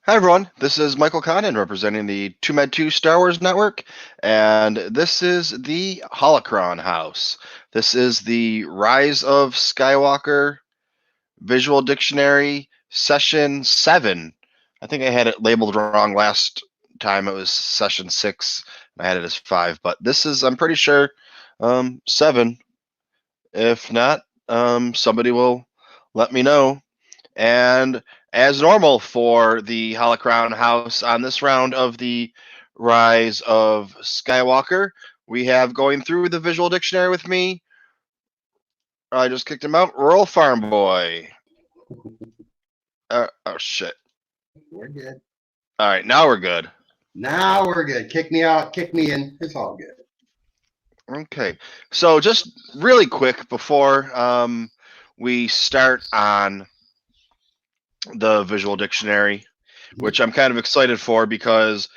Hi everyone, this is Michael Condon representing the TooMedToo Star Wars Network, and this is the Holocron House. This is the Rise of Skywalker Visual Dictionary Session 7. I think I had it labeled wrong last time. It was Session 6. I had it as 5, but this is, I'm pretty sure, 7. If not, somebody will let me know. And as normal for the Holocron House on this round of the Rise of Skywalker, we have going through the visual dictionary with me. I just kicked him out. Rural Farm Boy. Oh, shit. We're good. All right, now we're good. Now we're good. Kick me out, kick me in. It's all good. Okay, so just really quick before we start on the visual dictionary, which I'm kind of excited for because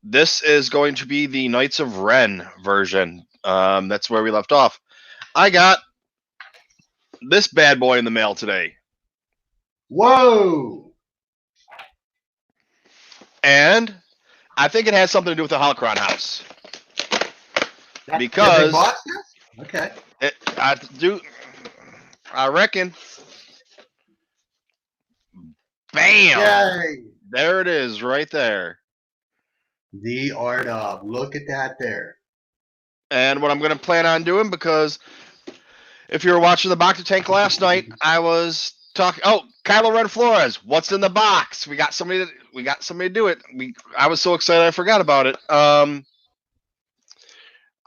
this is going to be the Knights of Ren version. That's where we left off. I got this bad boy in the mail today. Whoa! And I think it has something to do with the Holocron House. That's Because box? Okay. I reckon. Bam! Yay! There it is, right there. The art of. Look at that there. And what I'm going to plan on doing, because if you were watching the Box Tank last night, I was talking. Oh, Kylo Ren Flores, what's in the box? We got somebody to do it. I was so excited I forgot about it. I'm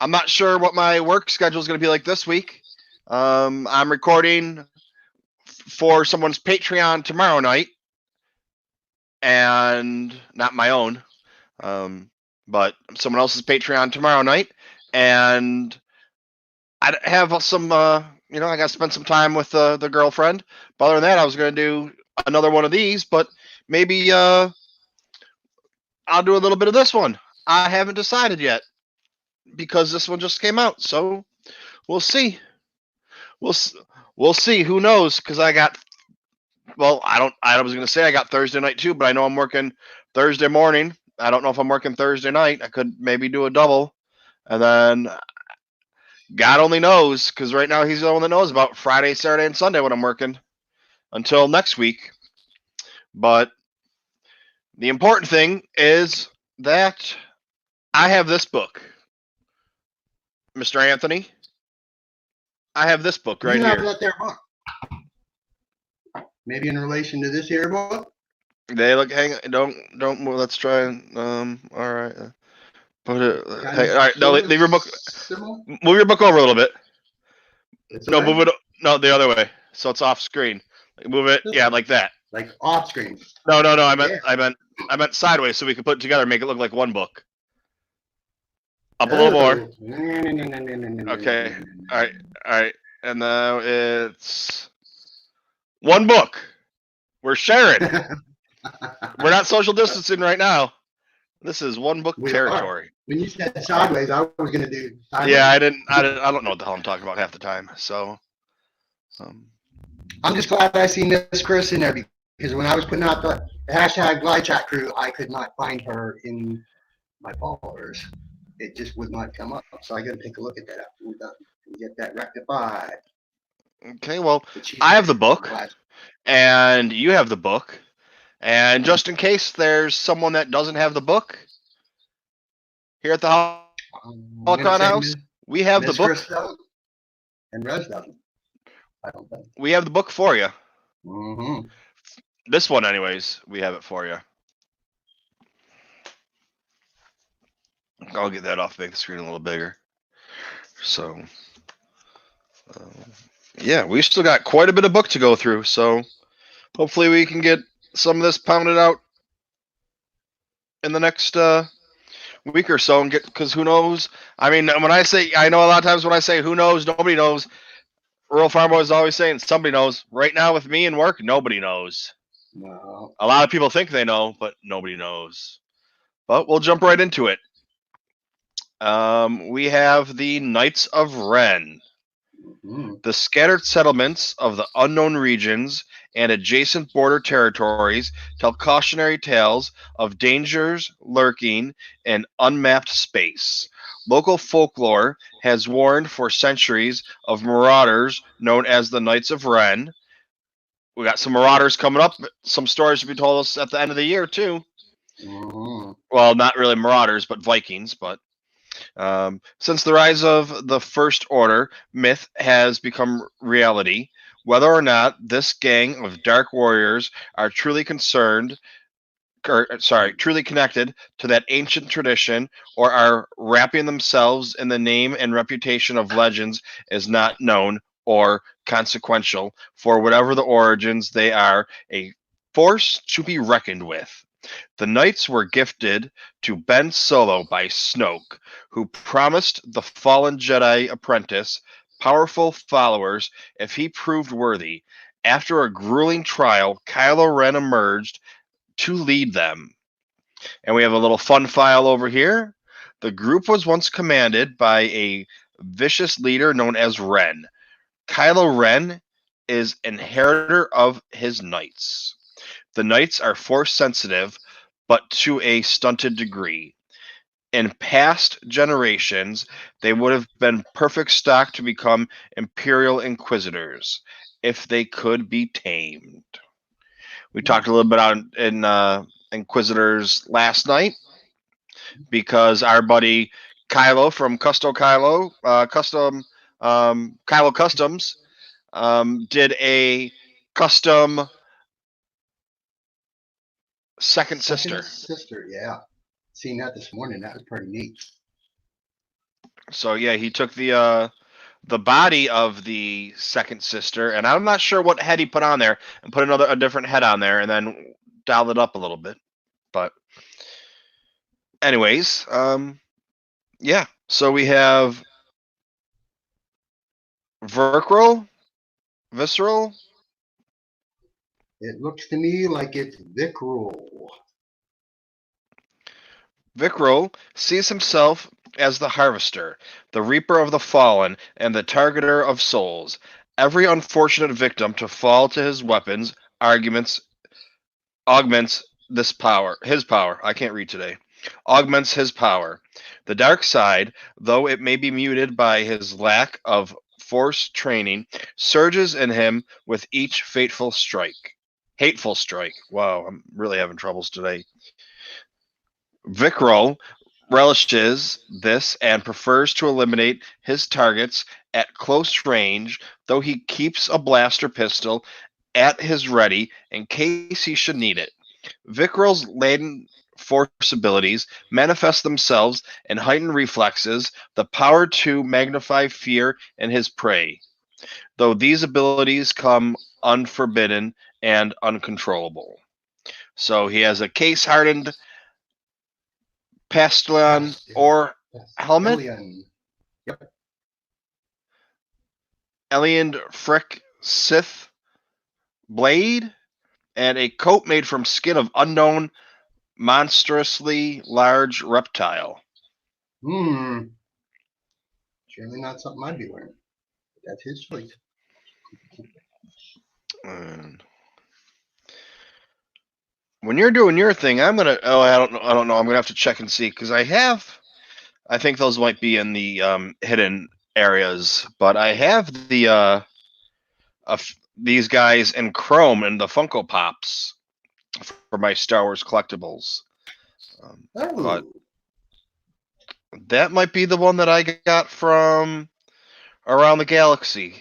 not sure what my work schedule is going to be like this week. I'm recording for someone's Patreon tomorrow night, and not my own, but someone else's Patreon tomorrow night, and I have some, I got to spend some time with the girlfriend. But other than that, I was going to do another one of these, but maybe I'll do a little bit of this one. I haven't decided yet because this one just came out, so we'll see. We'll see. Who knows? Because I got. Well, I was going to say I got Thursday night too, but I know I'm working Thursday morning. I don't know if I'm working Thursday night. I could maybe do a double, and then God only knows, because right now he's the one that knows about Friday, Saturday, and Sunday when I'm working until next week. But the important thing is that I have this book, Mr. Anthony. I have this book right here. That there book. Maybe in relation to this here book. They look. Don't move. Let's try and all right. Put it. Hey, all right. No, leave your book. Move your book over a little bit. No, move it. No, the other way. So it's off screen. Move it. Yeah, like that. Like off screen. No. I meant sideways, so we can put it together and make it look like one book. Up a little more. Okay. All right. And now it's one book. We're sharing. We're not social distancing right now. This is one book territory. When you said sideways, I was going to do sideways. Yeah, I don't know what the hell I'm talking about half the time. So, I'm just glad I seen this Chris in there, because when I was putting out the hashtag Glide Chat Crew, I could not find her in my followers. It just would not come up. So I got to take a look at that after we're done and get that rectified. Okay, well, I have the book, and you have the book. And just in case there's someone that doesn't have the book, here at the Holocron House, we have the book. And Rez doesn't. I don't think. We have the book for you. Mm-hmm. This one, anyways, we have it for you. I'll get that off, make the screen a little bigger. So, yeah, we still got quite a bit of book to go through. So, hopefully we can get some of this pounded out in the next week or so, and because who knows? I mean, I know a lot of times when I say who knows, nobody knows. Rural Farm Boy is always saying somebody knows. Right now with me and work, nobody knows. No. A lot of people think they know, but nobody knows. But we'll jump right into it. We have the Knights of Ren. The scattered settlements of the unknown regions and adjacent border territories tell cautionary tales of dangers lurking in unmapped space. Local folklore has warned for centuries of marauders known as the Knights of Ren. We got some marauders coming up. Some stories to be told us at the end of the year too. Mm-hmm. Well, not really marauders, but Vikings. But since the rise of the First Order, myth has become reality. Whether or not this gang of dark warriors are truly concerned, or sorry, truly connected to that ancient tradition, or are wrapping themselves in the name and reputation of legends, is not known or consequential. For whatever the origins, they are a force to be reckoned with. The knights were gifted to Ben Solo by Snoke, who promised the fallen Jedi apprentice powerful followers if he proved worthy. After a grueling trial, Kylo Ren emerged to lead them. And we have a little fun file over here. The group was once commanded by a vicious leader known as Ren. Kylo Ren is inheritor of his knights. The knights are force sensitive, but to a stunted degree. In past generations, they would have been perfect stock to become Imperial Inquisitors if they could be tamed. We talked a little bit on in Inquisitors last night because our buddy Kylo from Kylo Customs did a custom second Second sister. sister, yeah. Seen that this morning. That was pretty neat. So yeah, he took the body of the second sister, and I'm not sure what head he put on there, and put a different head on there, and then dialed it up a little bit. But anyways, yeah. So we have Verkral, Visceral. It looks to me like it's Vic Roll. Vikro sees himself as the harvester, the reaper of the fallen, and the targeter of souls. Every unfortunate victim to fall to his weapons arguments augments this power. His power. I can't read today. Augments his power. The dark side, though it may be muted by his lack of force training, surges in him with each fateful strike. Hateful strike. Wow, I'm really having troubles today. Vikral relishes this and prefers to eliminate his targets at close range, though he keeps a blaster pistol at his ready in case he should need it. Vikral's laden force abilities manifest themselves in heightened reflexes, the power to magnify fear in his prey, though these abilities come unforbidden and uncontrollable. So he has a case hardened Pastelon Past, or past helmet, Elian. Yep. Eliand Frick Sith blade, and a coat made from skin of unknown monstrously large reptile. Hmm. Surely not something I'd be wearing. That's his choice. And when you're doing your thing, I'm gonna. Oh, I don't know. I don't know. I'm gonna have to check and see because I have. I think those might be in the hidden areas, but I have these guys in Chrome and the Funko Pops for my Star Wars collectibles. But Oh. that might be the one that I got from around the galaxy.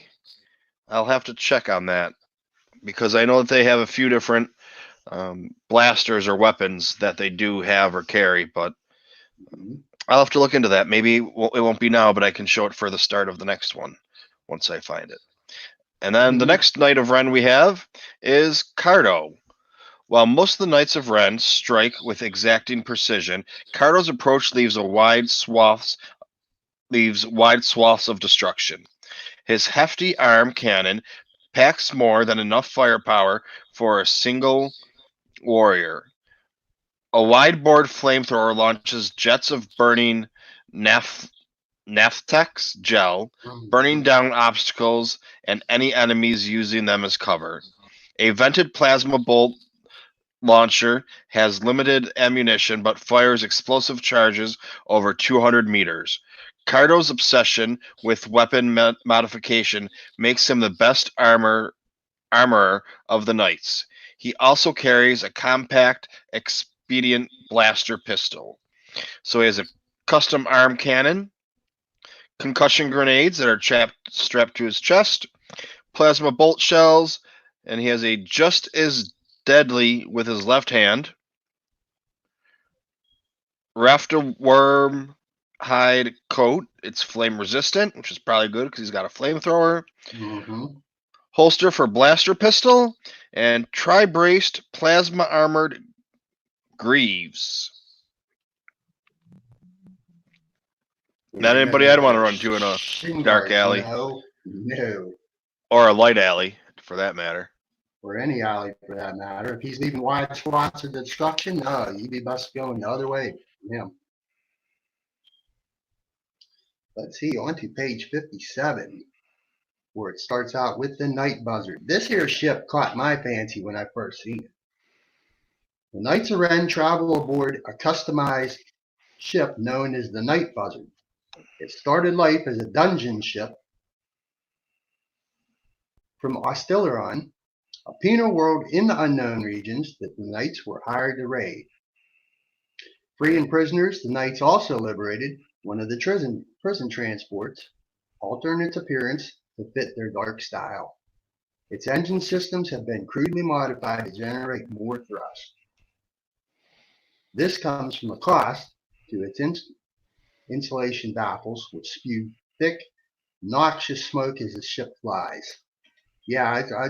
I'll have to check on that because I know that they have a few different blasters or weapons that they do have or carry, but Mhm. I'll have to look into that. Maybe it won't be now, but I can show it for the start of the next one once I find it. And then the Mhm. next Knight of Ren we have is Cardo. While most of the Knights of Ren strike with exacting precision, Cardo's approach leaves wide swaths of destruction. His hefty arm cannon packs more than enough firepower for a single warrior. A wide-bored flamethrower launches jets of burning naph- Naphthex gel, burning Mhm. down obstacles and any enemies using them as cover. A vented plasma bolt launcher has limited ammunition but fires explosive charges over 200 meters. Cardo's obsession with weapon modification makes him the best armorer of the Knights. He also carries a compact, expedient blaster pistol. So he has a custom arm cannon, concussion grenades that are strapped to his chest, plasma bolt shells, and he has a just as deadly with his left hand rafter worm hide coat. It's flame resistant, which is probably good because he's got a flamethrower. Mm-hmm. Holster for blaster pistol, and tri-braced plasma armored greaves. Not anybody I'd want to run to in a Shin dark guards, alley no, or a light alley, for that matter. or any alley for that matter. If he's leaving wide swaths of destruction, no, you'd be best going the other way. Yeah. Let's see, on to page 57, where it starts out with the Night Buzzard. This here ship caught my fancy when I first seen it. The Knights of Ren travel aboard a customized ship known as the Night Buzzard. It started life as a dungeon ship from Ostileron, a penal world in the unknown regions that the Knights were hired to raid. Freeing prisoners, the Knights also liberated one of the prison transports, altering its appearance to fit their dark style. Its engine systems have been crudely modified to generate more thrust. This comes from a cost to its insulation baffles, which spew thick, noxious smoke as the ship flies. Yeah, I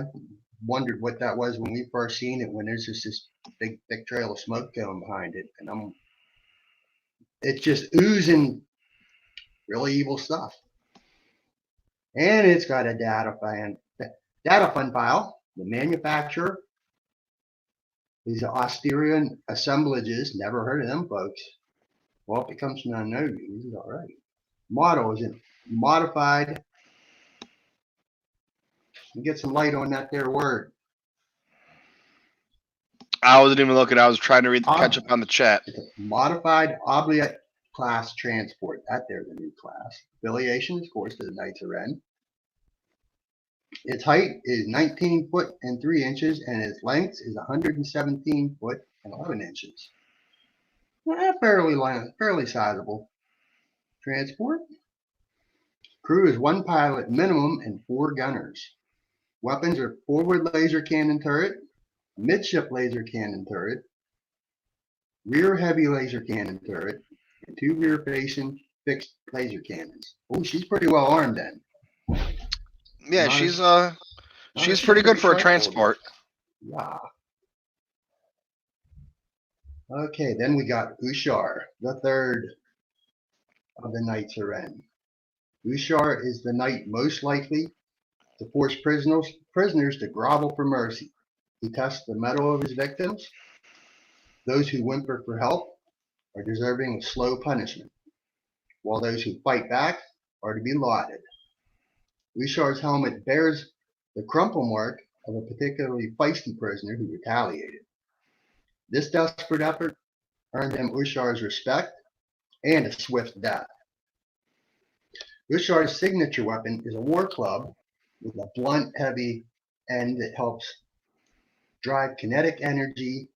wondered what that was when we first seen it, when there's just this big, thick trail of smoke going behind it. And it's just oozing really evil stuff. And it's got a data fund file. The manufacturer is Austerian Assemblages. Never heard of them folks. Well, if it comes from unknown regions, all right. Model is modified. Get some light on that there word. I wasn't even looking. I was trying to catch up on the chat. It's a modified Obliette class transport. That there's a new class. Affiliation, of course, to the Knights of Ren. Its height is 19 foot and 3 inches, and its length is 117 foot and 11 inches. Fairly sizable transport. Crew is 1 pilot minimum and 4 gunners. Weapons are forward laser cannon turret, midship laser cannon turret, rear heavy laser cannon turret, and 2 rear facing fixed laser cannons. Oh, she's pretty well armed then. Yeah, she's pretty good for a transport. Yeah. Okay, then we got Ushar, the third of the Knights of Ren. Ushar is the knight most likely to force prisoners to grovel for mercy. He tests the mettle of his victims. Those who whimper for help are deserving of slow punishment, while those who fight back are to be lauded. Ushar's helmet bears the crumple mark of a particularly feisty prisoner who retaliated. This desperate effort earned him Ushar's respect and a swift death. Ushar's signature weapon is a war club with a blunt, heavy end that helps drive kinetic energy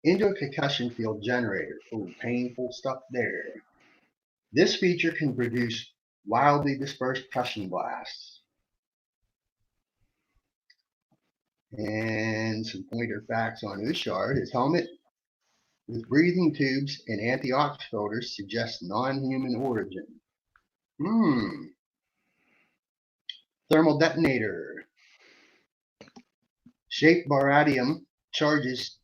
into a concussion field generator. Oh, painful stuff there. This feature can produce wildly dispersed percussion blasts. And some pointer facts on Ushar. His helmet with breathing tubes and anti-ox filters suggests non-human origin. Thermal detonator. Shaped baradium charges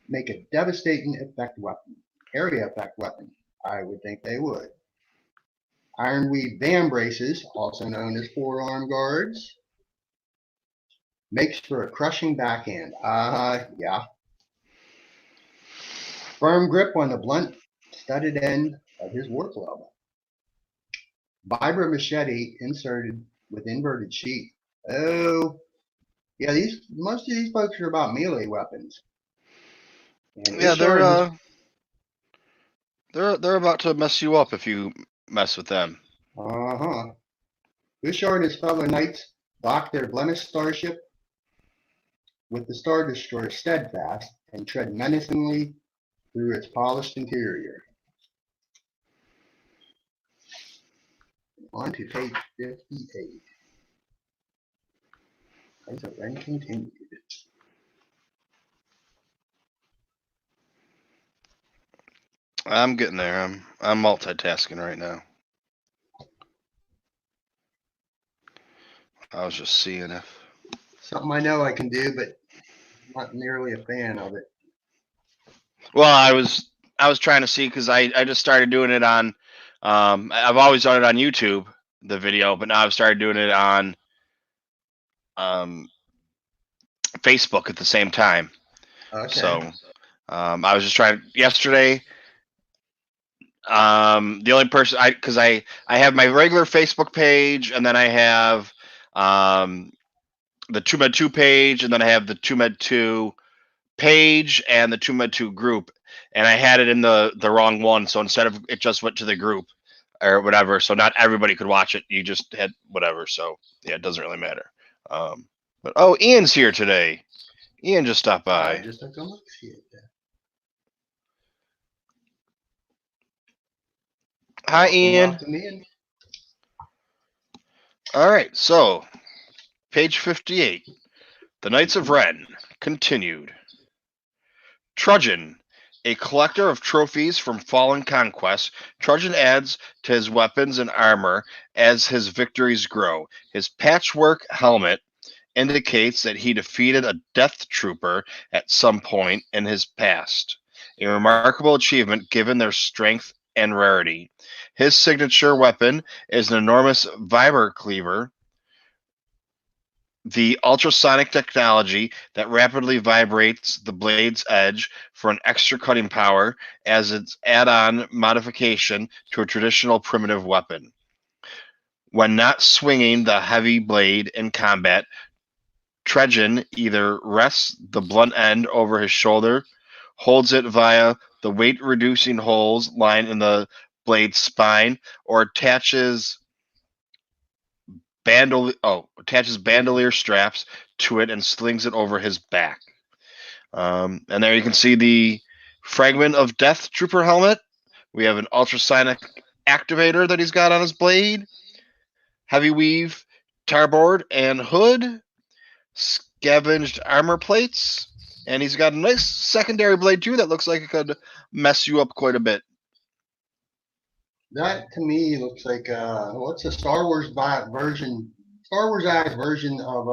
make a devastating area effect weapon. I would think they would. Ironweed van braces, also known as forearm guards, makes for a crushing backhand. Yeah. Firm grip on the blunt, studded end of his war club. Vibra machete inserted with inverted sheath. Oh, Yeah, most of these folks are about melee weapons, and Yeah, this shard looks. they're about to mess you up if you mess with them. Uh-huh. This shard and his fellow knights dock their blemished starship with the Star Destroyer steadfast and tread menacingly through its polished interior. On to page 58. As a then continued. I'm getting there. I'm multitasking right now. I was just seeing if. Something I know I can do, but not nearly a fan of it. Well, I was trying to see because I just started doing it on. I've always done it on YouTube, the video, but now I've started doing it on um, Facebook at the same time. Okay. So I was just trying yesterday. The only person I have my regular Facebook page, and then I have um, the TooMedToo page, and then I have the TooMedToo page and the TooMedToo group, and I had it in the wrong one. So instead of it just went to the group or whatever, so not everybody could watch it. You just had whatever. So yeah, it doesn't really matter. But oh, Ian's here today. Ian just stopped I by. just took a look see it. Hi, Ian. Welcome in. All right, so page 58. The Knights of Ren continued. Trudgeon, a collector of trophies from fallen conquests, Trudgeon adds to his weapons and armor as his victories grow. His patchwork helmet indicates that he defeated a death trooper at some point in his past, a remarkable achievement given their strength and rarity. His signature weapon is an enormous vibro cleaver, the ultrasonic technology that rapidly vibrates the blade's edge for an extra cutting power as its add-on modification to a traditional primitive weapon. When not swinging the heavy blade in combat, Trudgeon either rests the blunt end over his shoulder, holds it via the weight-reducing holes lined in the blade's spine, or attaches bandolier straps to it and slings it over his back. And there you can see the fragment of Death Trooper helmet. We have an ultrasonic activator that he's got on his blade, heavy weave tarboard and hood, scavenged armor plates, and he's got a nice secondary blade too that looks like it could mess you up quite a bit. That to me looks like what's a Star Wars version? Star Wars version of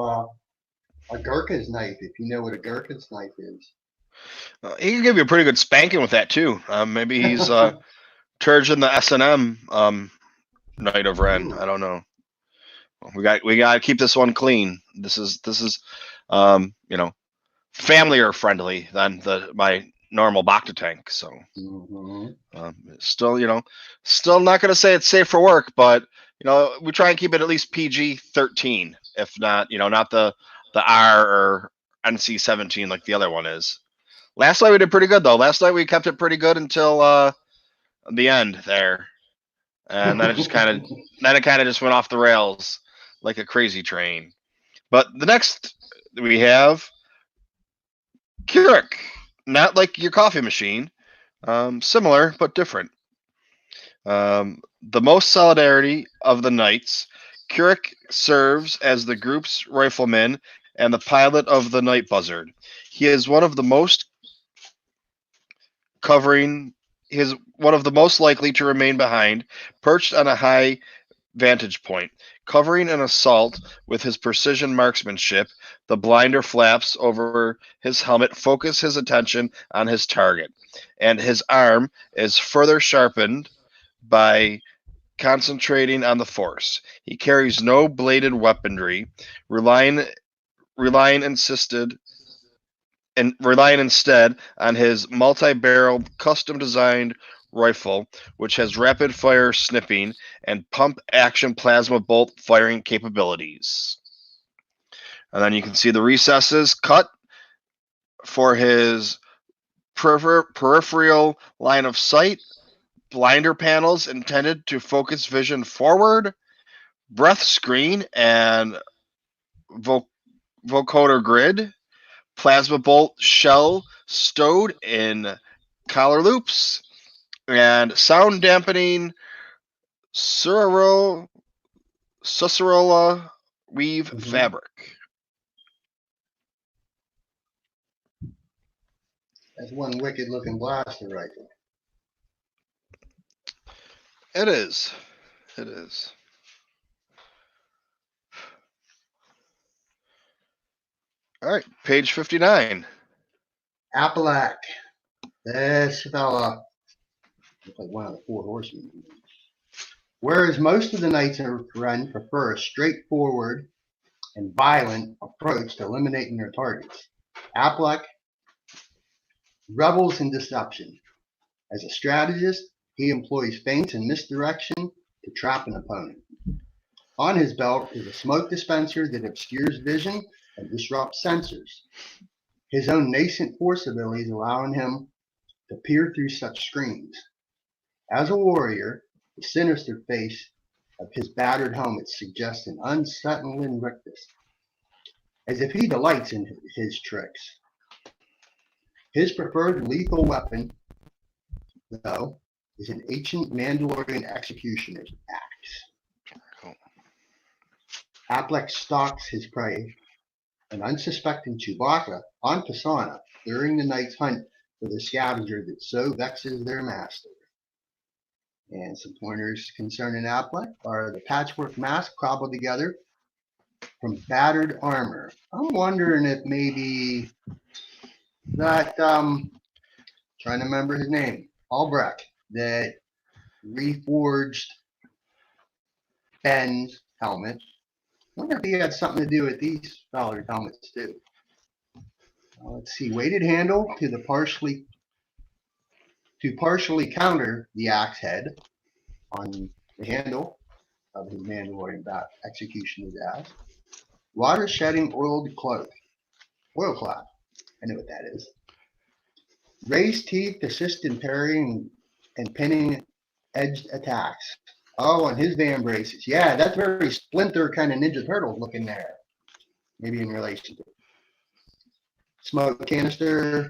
a Gurkha's knife. If you know what a Gurkha's knife is. He can give you a pretty good spanking with that too. Maybe he's Turgeon the S&M Knight of Ren. Ooh. I don't know. We got to keep this one clean. This is familier friendly than my normal Bacta tank. So still not going to say it's safe for work, but we try and keep it at least PG-13, if not not the R or NC-17 like the other one is. Last night we did pretty good though. Last night we kept it pretty good until the end there, and then it kind of just went off the rails like a crazy train. But the next we have Keurig, not like your coffee machine, similar but different. The most solidarity of the knights, Keurig serves as the group's rifleman and the pilot of the Night Buzzard. He is one of the most likely to remain behind, perched on a high vantage point, covering an assault with his precision marksmanship. The blinder flaps over his helmet focus his attention on his target, and his arm is further sharpened by concentrating on the force. He carries no bladed weaponry, relying instead on his multi-barreled, custom-designed rifle, which has rapid-fire snipping and pump-action plasma bolt firing capabilities. And then you can see the recesses cut for his peripheral line of sight, blinder panels intended to focus vision forward, breath screen and vocoder grid, plasma bolt shell stowed in collar loops, and sound dampening Susarola weave fabric. That's one wicked looking blaster rifle. It is. It is. All right, page 59. Appalach. This fella looks like one of the four horsemen. Whereas most of the knights run prefer a straightforward and violent approach to eliminating their targets, Appalach revels in deception. As a strategist, he employs feints and misdirection to trap an opponent. On his belt is a smoke dispenser that obscures vision and disrupts sensors. His own nascent force abilities allowing him to peer through such screens. As a warrior, the sinister face of his battered helmet suggests an unsettling rictus, as if he delights in his tricks. His preferred lethal weapon, though, is an ancient Mandalorian executioner's axe. Cool. Appalach stalks his prey, an unsuspecting Chewbacca, on Pisana during the night's hunt for the scavenger that so vexes their master. And some pointers concerning Appalach are the patchwork mask cobbled together from battered armor. I'm wondering if maybe that, trying to remember his name, Albrecht, that reforged Ben's helmet. I wonder if he had something to do with these fellas' helmets too. Let's see, weighted handle to partially counter the axe head on the handle of his Mandalorian executioner's axe. Water shedding oiled cloak, oilcloth. I know what that is. Raised teeth assist in parrying and pinning edged attacks. Oh, and his van braces. Yeah, that's very Splinter kind of Ninja Turtle looking there. Maybe in relation to smoke canister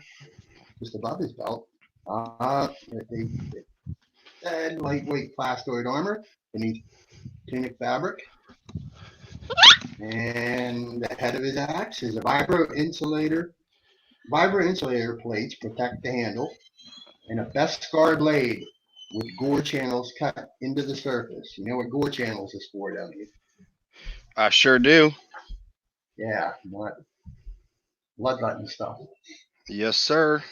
just above his belt. Lightweight plastoid armor beneath tunic fabric. And the head of his axe is a vibro insulator plates protect the handle, and a Beskar blade with gore channels cut into the surface. You know what gore channels is for, don't you? I sure do. Yeah, bloodletting stuff. Yes, sir.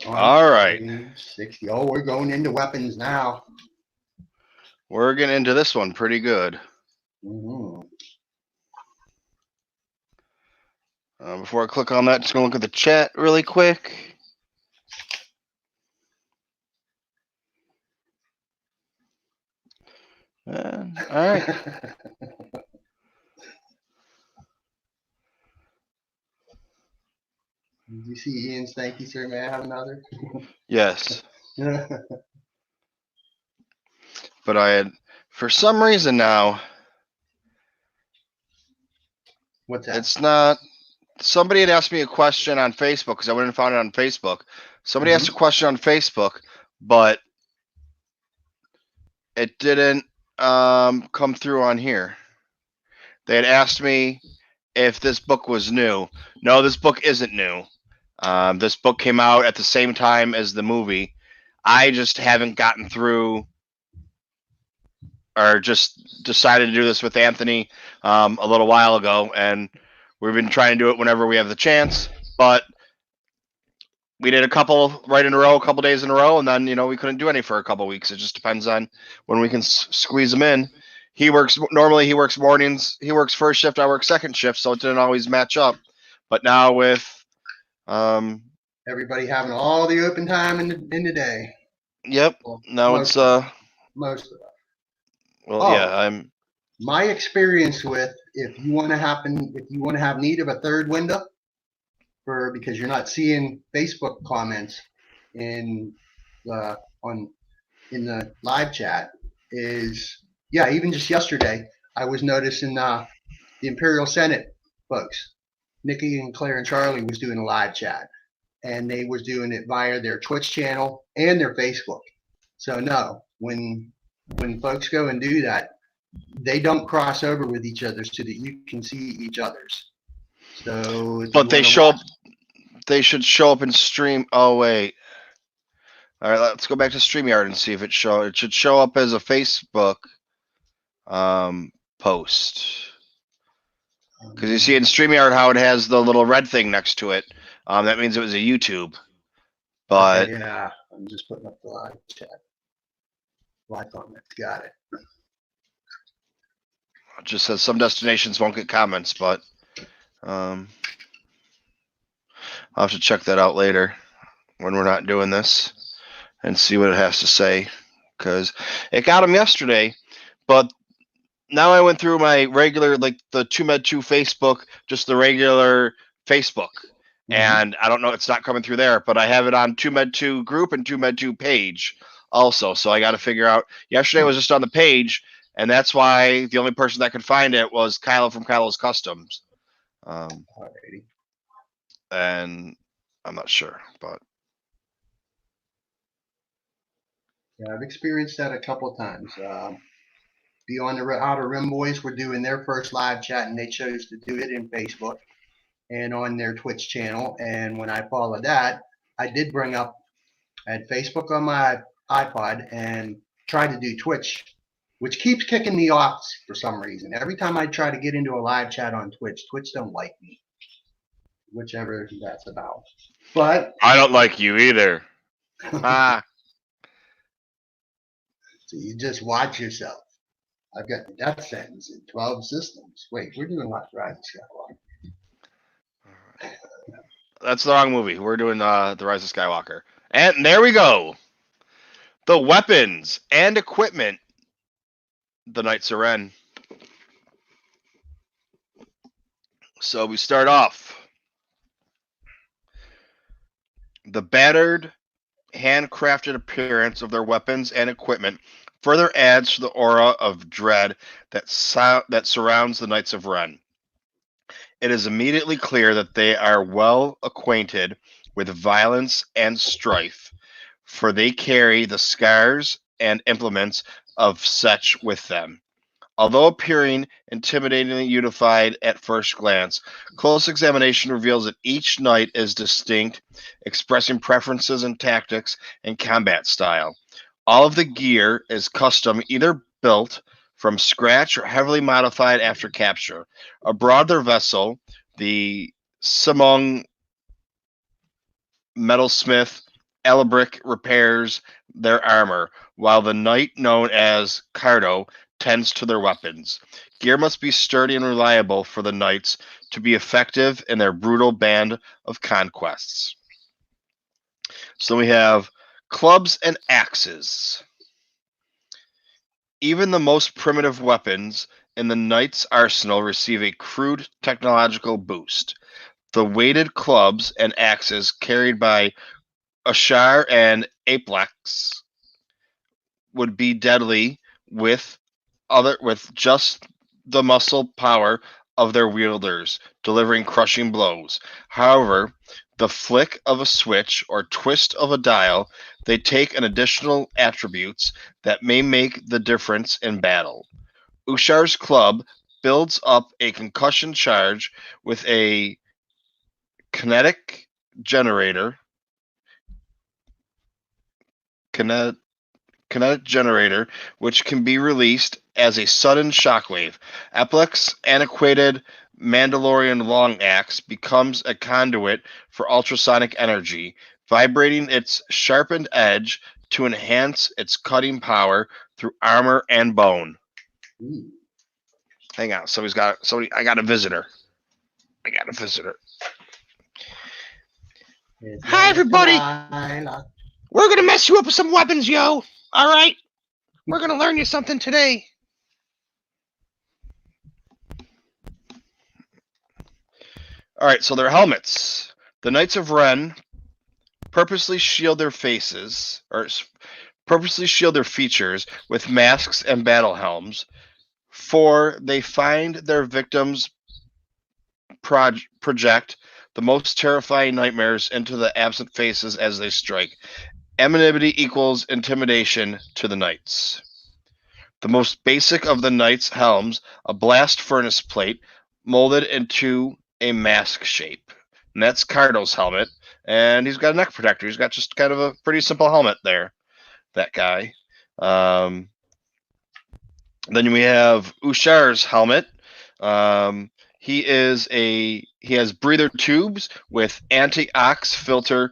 All right. 60. Oh, we're going into weapons now. We're getting into this one pretty good. Mm-hmm. Before I click on that, just going to look at the chat really quick. All right. Did you see Ian's thank you, sir? May I have another? Yes. But I had, for some reason now, What's that? it's not. Somebody had asked me a question on Facebook because I went and found it on Facebook. Somebody asked a question on Facebook, but it didn't come through on here. They had asked me if this book was new. No, this book isn't new. This book came out at the same time as the movie. I just haven't gotten through or just decided to do this with Anthony a little while ago, and we've been trying to do it whenever we have the chance, but we did a couple right in a row, a couple days in a row, and then, we couldn't do any for a couple weeks. It just depends on when we can squeeze them in. He works mornings. He works first shift. I work second shift, so it didn't always match up. But now with everybody having all the open time in the day. Yep. Well, now most of it. Well, yeah. My experience with if you want to have need of a third window because you're not seeing Facebook comments in the on in the live chat, is even just yesterday I was noticing the Imperial Senate folks, Nikki and Claire and Charlie, was doing a live chat, and they was doing it via their Twitch channel and their Facebook. So no, when folks go and do that, they don't cross over with each other so that you can see each other's. So but they show up. They should show up in stream. Oh wait. All right, let's go back to StreamYard and see if it show. It should show up as a Facebook post. Because you see in StreamYard how it has the little red thing next to it. That means it was a YouTube. But okay, yeah, I'm just putting up the live chat. Live comments, got it. It just says some destinations won't get comments, but I'll have to check that out later when we're not doing this and see what it has to say. Because it got them yesterday, but now I went through my regular, like the TooMedToo Facebook, just the regular Facebook. Mm-hmm. And I don't know, it's not coming through there, but I have it on TooMedToo group and TooMedToo page also. So I got to figure out. Yesterday was just on the page, and that's why the only person that could find it was Kylo from Kylo's Customs. Alrighty. And I'm not sure, but yeah, I've experienced that a couple times. Beyond the Outer Rim Boys were doing their first live chat, and they chose to do it in Facebook and on their Twitch channel. And when I followed that, I did bring up, I had Facebook on my iPod and tried to do Twitch, which keeps kicking me off for some reason. Every time I try to get into a live chat on Twitch, Twitch don't like me, whichever that's about. But I don't like you either. Ah. So you just watch yourself. I've got the death sentence in 12 systems. Wait, we're doing what? Rise of Skywalker. That's the wrong movie. We're doing the Rise of Skywalker. And there we go. The weapons and equipment. The Knights of Ren. So we start off. The battered, handcrafted appearance of their weapons and equipment further adds to the aura of dread that surrounds the Knights of Ren. It is immediately clear that they are well acquainted with violence and strife, for they carry the scars and implements of such with them. Although appearing intimidatingly unified at first glance, close examination reveals that each knight is distinct, expressing preferences in tactics and combat style. All of the gear is custom, either built from scratch or heavily modified after capture. Aboard their vessel, the Simong metalsmith Elibrick repairs their armor, while the knight known as Cardo tends to their weapons. Gear must be sturdy and reliable for the knights to be effective in their brutal band of conquests. So we have clubs and axes. Even the most primitive weapons in the knight's arsenal receive a crude technological boost. The weighted clubs and axes carried by Ashar and Aplex would be deadly with just the muscle power of their wielders, delivering crushing blows. However, the flick of a switch or twist of a dial, they take an additional attributes that may make the difference in battle. Ushar's club builds up a concussion charge with a kinetic generator, which can be released as a sudden shockwave. Eplex's antiquated Mandalorian long axe becomes a conduit for ultrasonic energy, vibrating its sharpened edge to enhance its cutting power through armor and bone. Ooh. Hang on, I got a visitor. Hi, everybody. We're going to mess you up with some weapons, yo. All right? We're going to learn you something today. All right, so their helmets. The Knights of Ren purposely shield their faces, or purposely shield their features with masks and battle helms, for they find their victims project the most terrifying nightmares into the absent faces as they strike. Anonymity equals intimidation to the knights. The most basic of the knights' helms, a blast furnace plate molded into a mask shape. And that's Cardo's helmet. And he's got a neck protector. He's got just kind of a pretty simple helmet there, that guy. Then we have Ushar's helmet. He has breather tubes with anti-ox filter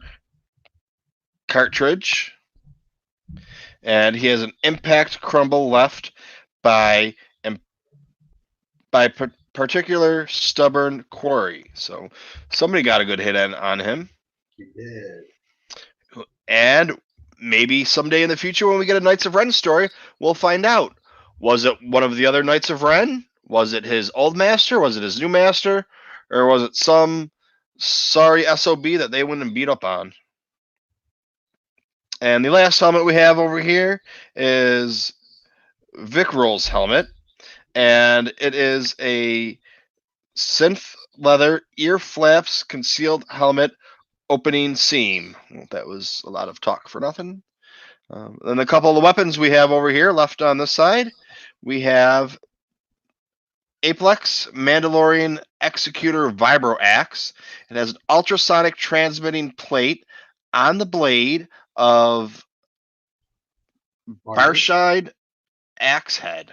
cartridge, and he has an impact crumble left by particular stubborn quarry. So somebody got a good hit on him. He did. And maybe someday in the future when we get a Knights of Ren story, we'll find out. Was it one of the other Knights of Ren? Was it his old master? Was it his new master? Or was it some sorry SOB that they went and beat up on? And the last helmet we have over here is Vickrol's helmet. And it is a synth leather ear flaps concealed helmet opening seam. Well, that was a lot of talk for nothing. And a couple of the weapons we have over here left on this side. We have Aplex Mandalorian Executor Vibro Axe. It has an ultrasonic transmitting plate on the blade of Barshide Axe Head.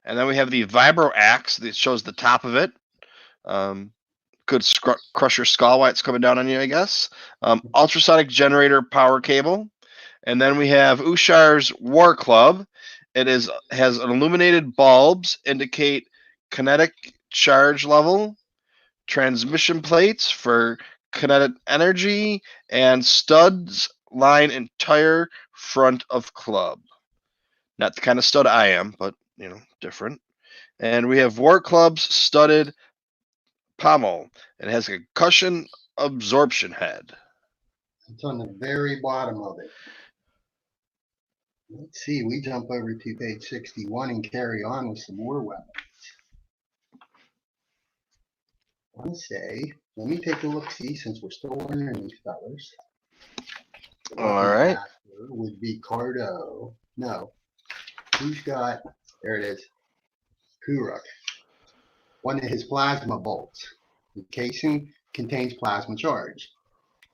And then we have the Vibro Axe that shows the top of it. Could crush your skull while it's coming down on you, I guess. Ultrasonic generator power cable. And then we have Ushar's War Club. It has illuminated bulbs, indicate kinetic charge level, transmission plates for kinetic energy, and studs line entire front of club. Not the kind of stud I am, but different. And we have War Club's studded pommel. It has a concussion absorption head. It's on the very bottom of it. Let's see, we jump over to page 61 and carry on with some more weapons. I want to say, let me take a look-see since we're still learning these fellas. All right. Would be Cardo. No. Who's got, there it is, Kuruk. One of his plasma bolts. The casing contains plasma charge.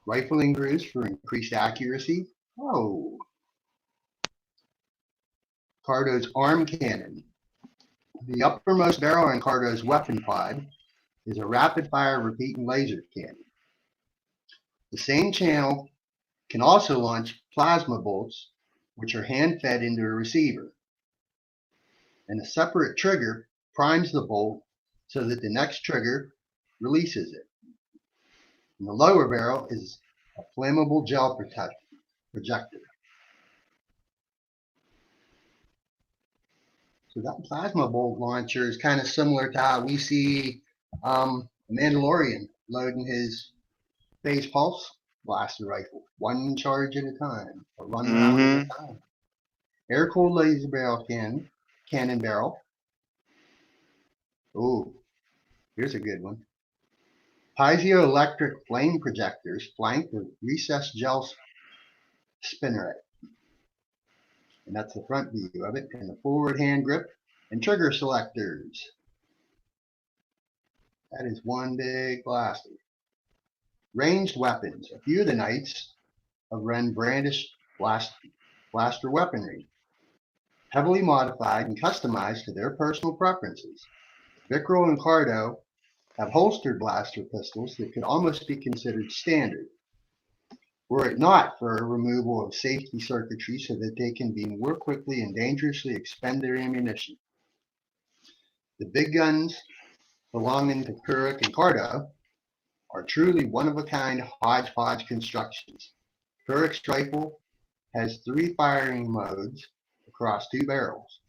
Rifling grooves for increased accuracy. Oh. Cardo's arm cannon. The uppermost barrel in Cardo's weapon pod is a rapid-fire repeating laser cannon. The same channel can also launch plasma bolts, which are hand-fed into a receiver. And a separate trigger primes the bolt so that the next trigger releases it. And the lower barrel is a flammable gel projector. So that plasma bolt launcher is kind of similar to how we see Mandalorian loading his phase pulse blaster rifle, one charge at a time, or one round at a time. Air-cooled laser barrel cannon barrel. Oh, here's a good one. Piezoelectric flame projectors flanked with recessed gel spinneret. And that's the front view of it, and the forward hand grip and trigger selectors. That is one big blaster. Ranged weapons. A few of the Knights of Ren brandish blaster weaponry, heavily modified and customized to their personal preferences. Vickrol and Cardo have holstered blaster pistols that could almost be considered standard, were it not for a removal of safety circuitry so that they can be more quickly and dangerously expend their ammunition. The big guns belonging to Kuruk and Cardo are truly one-of-a-kind hodgepodge constructions. Kuruk's rifle has 3 firing modes across 2 barrels,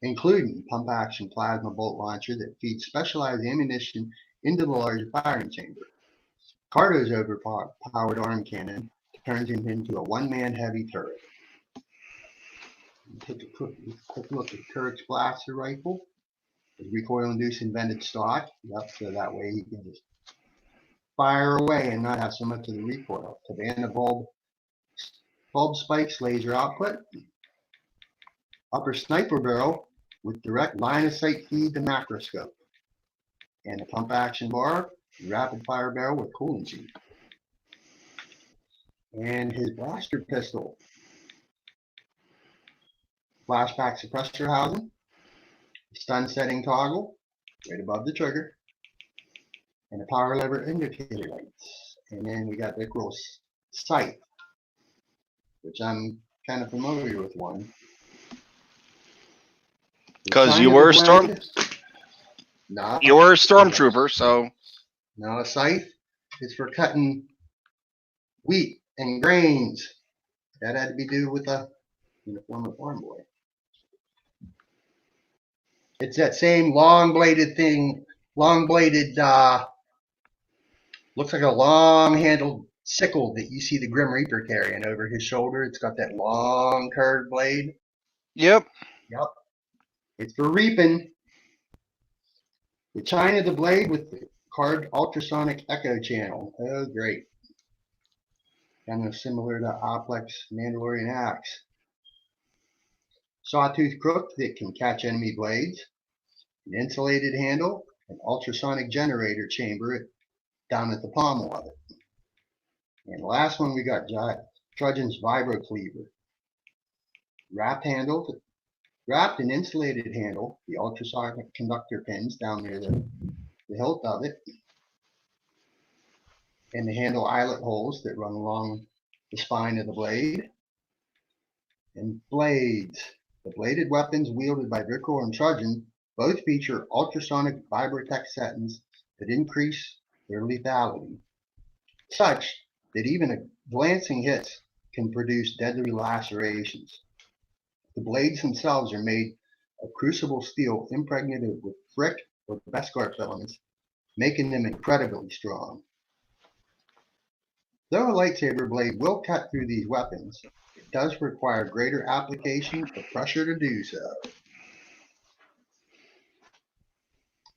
including pump-action plasma bolt launcher that feeds specialized ammunition into the larger firing chamber. Cardo's overpowered arm cannon turns him into a one-man heavy turret. Take a quick look at Turret's blaster rifle. His recoil-induced invented stock. Yep, so that way he can just fire away and not have so much of the recoil. Cabana bulb spikes laser output. Upper sniper barrel with direct line of sight feed to macroscope. And a pump action bar, rapid fire barrel with cooling sheet. And his blaster pistol. Flashback suppressor housing. Stun setting toggle right above the trigger. And a power lever indicator lights. And then we got Rick Roll's sight, which I'm kind of familiar with one. Because you were a stormtrooper, so. No, a scythe is for cutting wheat and grains. That had to be done with a uniform of farm boy. It's that same long-bladed thing, looks like a long-handled sickle that you see the Grim Reaper carrying over his shoulder. It's got that long curved blade. Yep. It's for reaping. The chine of the blade with the carved ultrasonic echo channel. Oh, great. Kind of similar to Oplex Mandalorian axe. Sawtooth crook that can catch enemy blades. An insulated handle. An ultrasonic generator chamber down at the pommel of it. And the last one we got Trudgeon's vibro cleaver. Wrapped and insulated handle, the ultrasonic conductor pins down near the hilt of it, and the handle eyelet holes that run along the spine of the blade. And blades. The bladed weapons wielded by Vickers and Trudgeon both feature ultrasonic vibrotech settings that increase their lethality, such that even a glancing hit can produce deadly lacerations. The blades themselves are made of crucible steel impregnated with frick or Beskar filaments, making them incredibly strong. Though a lightsaber blade will cut through these weapons, it does require greater application of pressure to do so.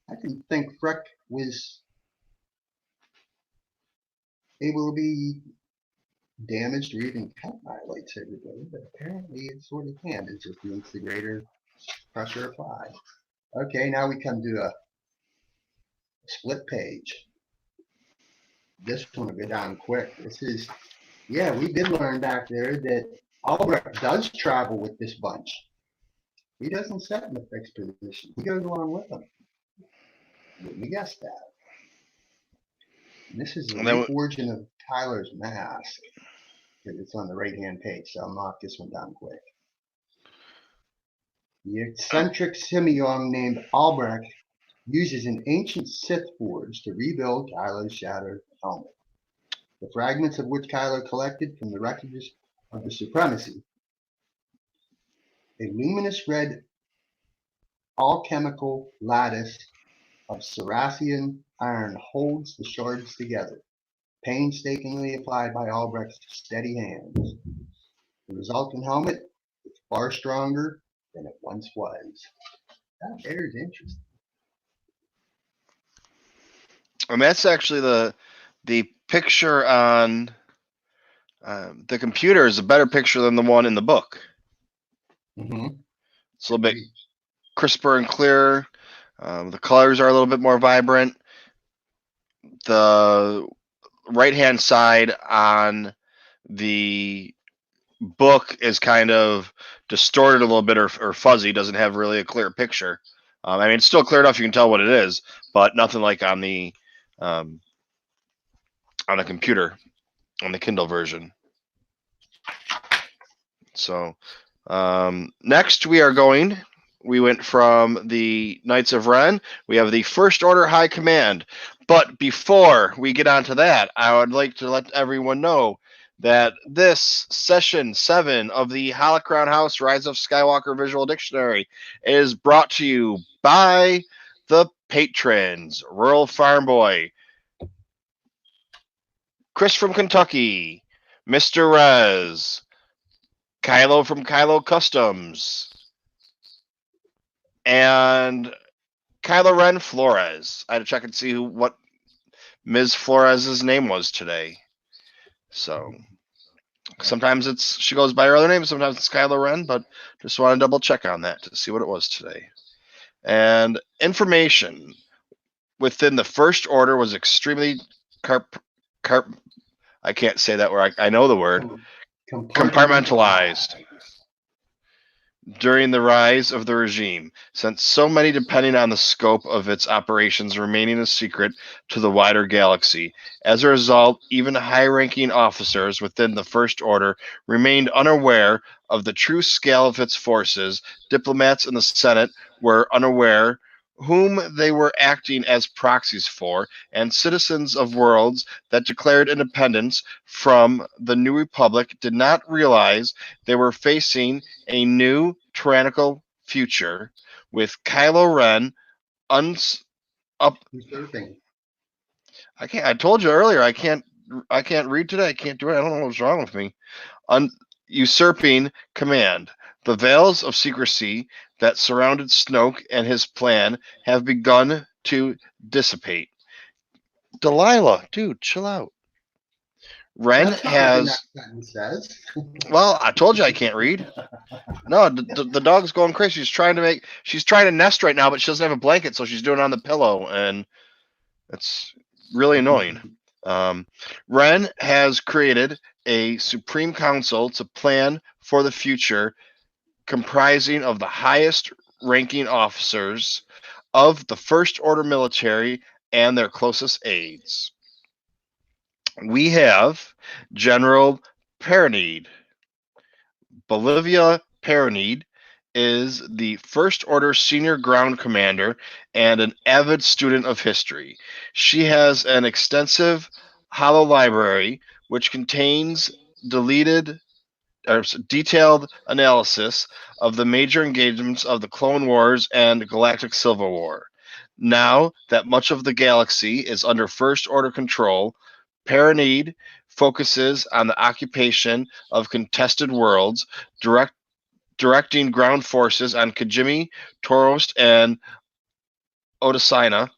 I didn't think Frick was able to be damaged or even cut by a lightsaber blade, but apparently it sort of can. It just needs the greater pressure applied. Okay, now we come to a split page. This one will go down quick. This is, yeah, we did learn back there that Albrecht does travel with this bunch. He doesn't sit in a fixed position. He goes along with them. Wouldn't guess that. And this is the reforging of Tyler's mask. It's on the right-hand page, so I'll knock this one down quick. The eccentric Simeon named Albrecht uses an ancient Sith forge to rebuild Kylo's shattered helmet, the fragments of which Kylo collected from the wreckages of the Supremacy. A luminous red alchemical lattice of Saracen iron holds the shards together, painstakingly applied by Albrecht's steady hands. The resulting helmet is far stronger than it once was. That there is interesting. And that's actually the picture on the computer is a better picture than the one in the book. Mm-hmm. It's a little bit crisper and clearer. The colors are a little bit more vibrant. The right-hand side on the book is kind of distorted a little bit or fuzzy, doesn't have really a clear picture. I mean, it's still clear enough you can tell what it is, but nothing like on the computer, on the Kindle version. So next we went from the Knights of Ren. We have the First Order High Command. But before we get on to that, I would like to let everyone know that this session 7 of the Holocron House Rise of Skywalker Visual Dictionary is brought to you by the patrons: Rural Farm Boy, Chris from Kentucky, Mr. Rez, Kylo from Kylo Customs, and Kylo Ren Flores. I had to check and see what Ms. Flores' name was today. So sometimes she goes by her other name, sometimes it's Kylo Ren, but just want to double check on that to see what it was today. And information within the First Order was extremely I can't say that word. I know the word. Compartmentalized during the rise of the regime, since so many depending on the scope of its operations remaining a secret to the wider galaxy. As a result, even high-ranking officers within the First Order remained unaware of the true scale of its forces. Diplomats in the Senate were unaware whom they were acting as proxies for, and citizens of worlds that declared independence from the new republic did not realize they were facing a new tyrannical future with Kylo Ren Usurping. I told you earlier I can't read today. I can't do it. I don't know what's wrong with me. Usurping command. The veils of secrecy that surrounded Snoke and his plan have begun to dissipate. Delilah, dude, chill out. Ren That's not has. what the next sentence says. Well, I told you I can't read. No, the dog's going crazy. She's trying to nest right now, but she doesn't have a blanket, so she's doing it on the pillow, and it's really annoying. Ren has created a Supreme Council to plan for the future, comprising of the highest ranking officers of the First Order military and their closest aides. We have General Perenide. Bolivia Perenide is the First Order senior ground commander and an avid student of history. She has an extensive holo library which contains deleted or detailed analysis of the major engagements of the Clone Wars and Galactic Civil War. Now that much of the galaxy is under First Order control, Perenide focuses on the occupation of contested worlds, directing ground forces on Kijimi, Tauros, and Odysseina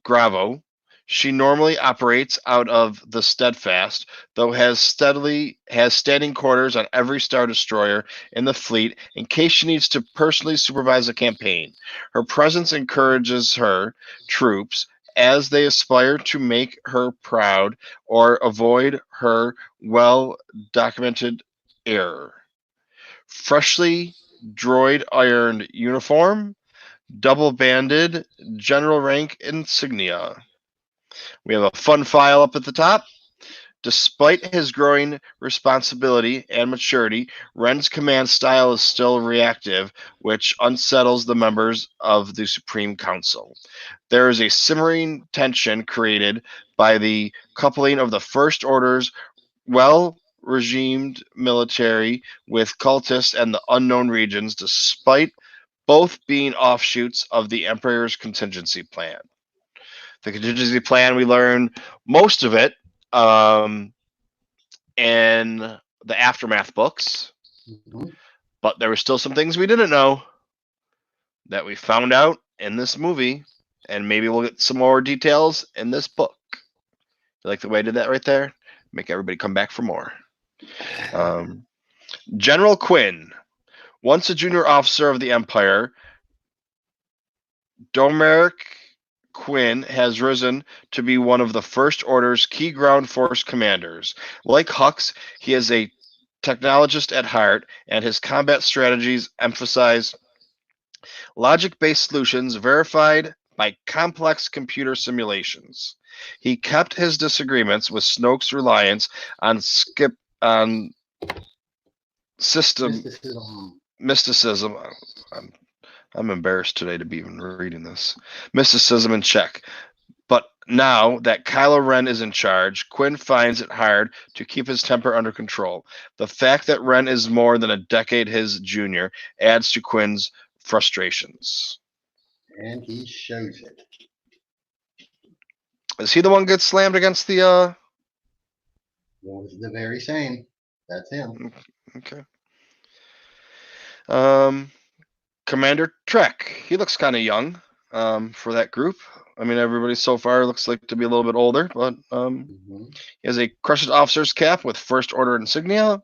Gravo. She normally operates out of the Steadfast, though has standing quarters on every Star Destroyer in the fleet in case she needs to personally supervise a campaign. Her presence encourages her troops as they aspire to make her proud or avoid her well-documented error. Freshly droid ironed uniform, double-banded general rank insignia. We have a fun file up at the top. Despite his growing responsibility and maturity, Ren's command style is still reactive, which unsettles the members of the Supreme Council. There is a simmering tension created by the coupling of the First Order's well-regimed military with cultists and the unknown regions, despite both being offshoots of the Emperor's contingency plan. The contingency plan, we learn most of it in the Aftermath books, but there were still some things we didn't know that we found out in this movie, and maybe we'll get some more details in this book. You like the way I did that right there? Make everybody come back for more. General Quinn, once a junior officer of the Empire, Domeric Quinn has risen to be one of the First Order's key ground force commanders. Like Hux, he is a technologist at heart, and his combat strategies emphasize logic-based solutions verified by complex computer simulations. He kept his disagreements with Snoke's reliance on mysticism. I'm embarrassed today to be even reading this. Mysticism in check. But now that Kylo Ren is in charge, Quinn finds it hard to keep his temper under control. The fact that Ren is more than a decade his junior adds to Quinn's frustrations. And he shows it. Is he the one gets slammed against the It was the very same. That's him. Okay. Um Commander Trek. He looks kind of young for that group. I mean, everybody so far looks like to be a little bit older, but he has a Crushed officer's cap with First Order insignia,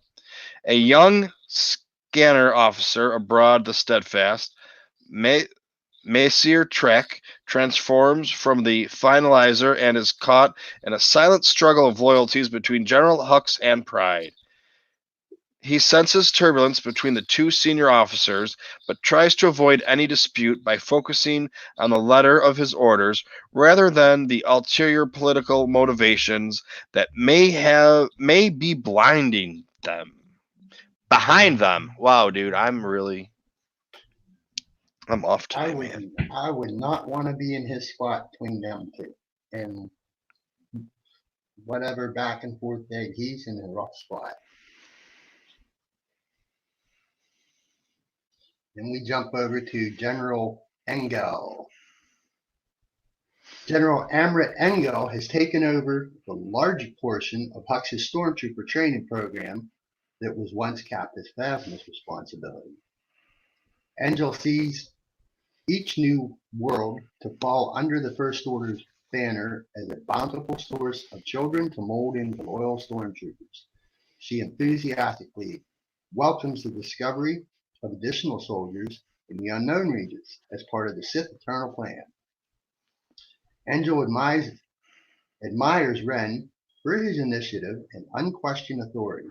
a young scanner officer aboard the Steadfast. Messire Trek transforms from the finalizer and is caught in a silent struggle of loyalties between General Hux and Pride. He senses turbulence between the two senior officers, but tries to avoid any dispute by focusing on the letter of his orders rather than the ulterior political motivations that may be blinding them. Behind them. Wow, dude, I'm off I today, would man. I would not want to be in his spot between them two. And whatever back and forth there, he's in a rough spot. Then we jump over to General Engel. General Amrit Engel has taken over the large portion of Hux's stormtrooper training program that was once Captain Phasma's responsibility. Engel sees each new world to fall under the First Order's banner as a bountiful source of children to mold into loyal stormtroopers. She enthusiastically welcomes the discovery of additional soldiers in the unknown regions as part of the Sith Eternal Plan. Engel admires Ren for his initiative and unquestioned authority,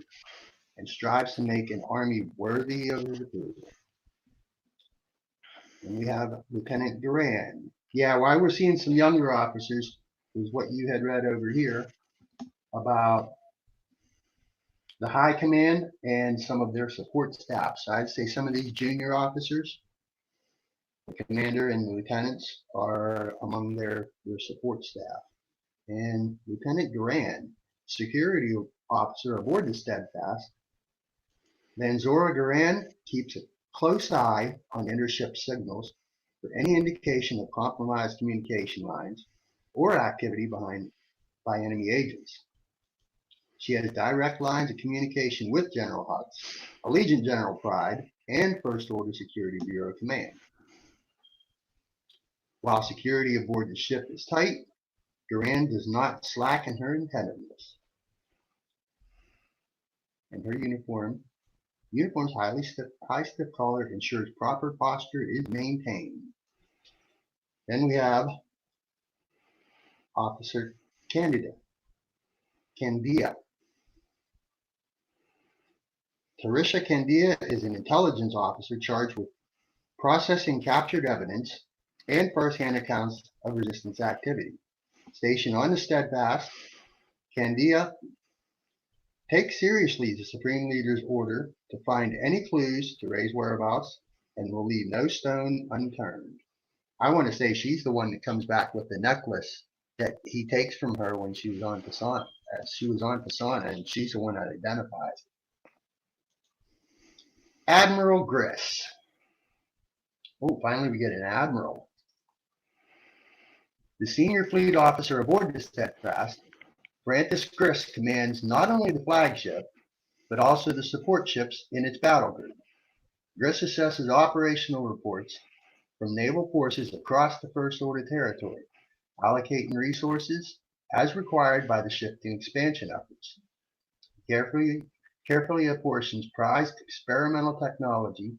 and strives to make an army worthy of his approval. And we have Lieutenant Duran. Yeah, why we're seeing some younger officers is what you had read over here about the high command and some of their support staff. So I'd say some of these junior officers, the commander and the lieutenants, are among their support staff. And Lieutenant Duran, security officer aboard the Steadfast, Lanzora Duran keeps a close eye on intership signals for any indication of compromised communication lines or activity by enemy agents. She has direct lines of communication with General Hux, Allegiant General Pride, and First Order Security Bureau Command. While security aboard the ship is tight, Duran does not slacken her attentiveness. And her uniform's high stiff collar ensures proper posture is maintained. Then we have Officer Candia. Tarisha Candia is an intelligence officer charged with processing captured evidence and first-hand accounts of resistance activity. Stationed on the Steadfast, Candia takes seriously the Supreme Leader's order to find any clues to Rey's whereabouts and will leave no stone unturned. I want to say she's the one that comes back with the necklace that he takes from her when she was on Pisana. And she's the one that identifies it. Admiral Griss. Oh, finally we get an admiral. The senior fleet officer aboard the Steadfast, Francis Griss, commands not only the flagship, but also the support ships in its battle group. Griss assesses operational reports from naval forces across the First Order territory, allocating resources as required by the shifting expansion efforts. Carefully apportions prized experimental technology,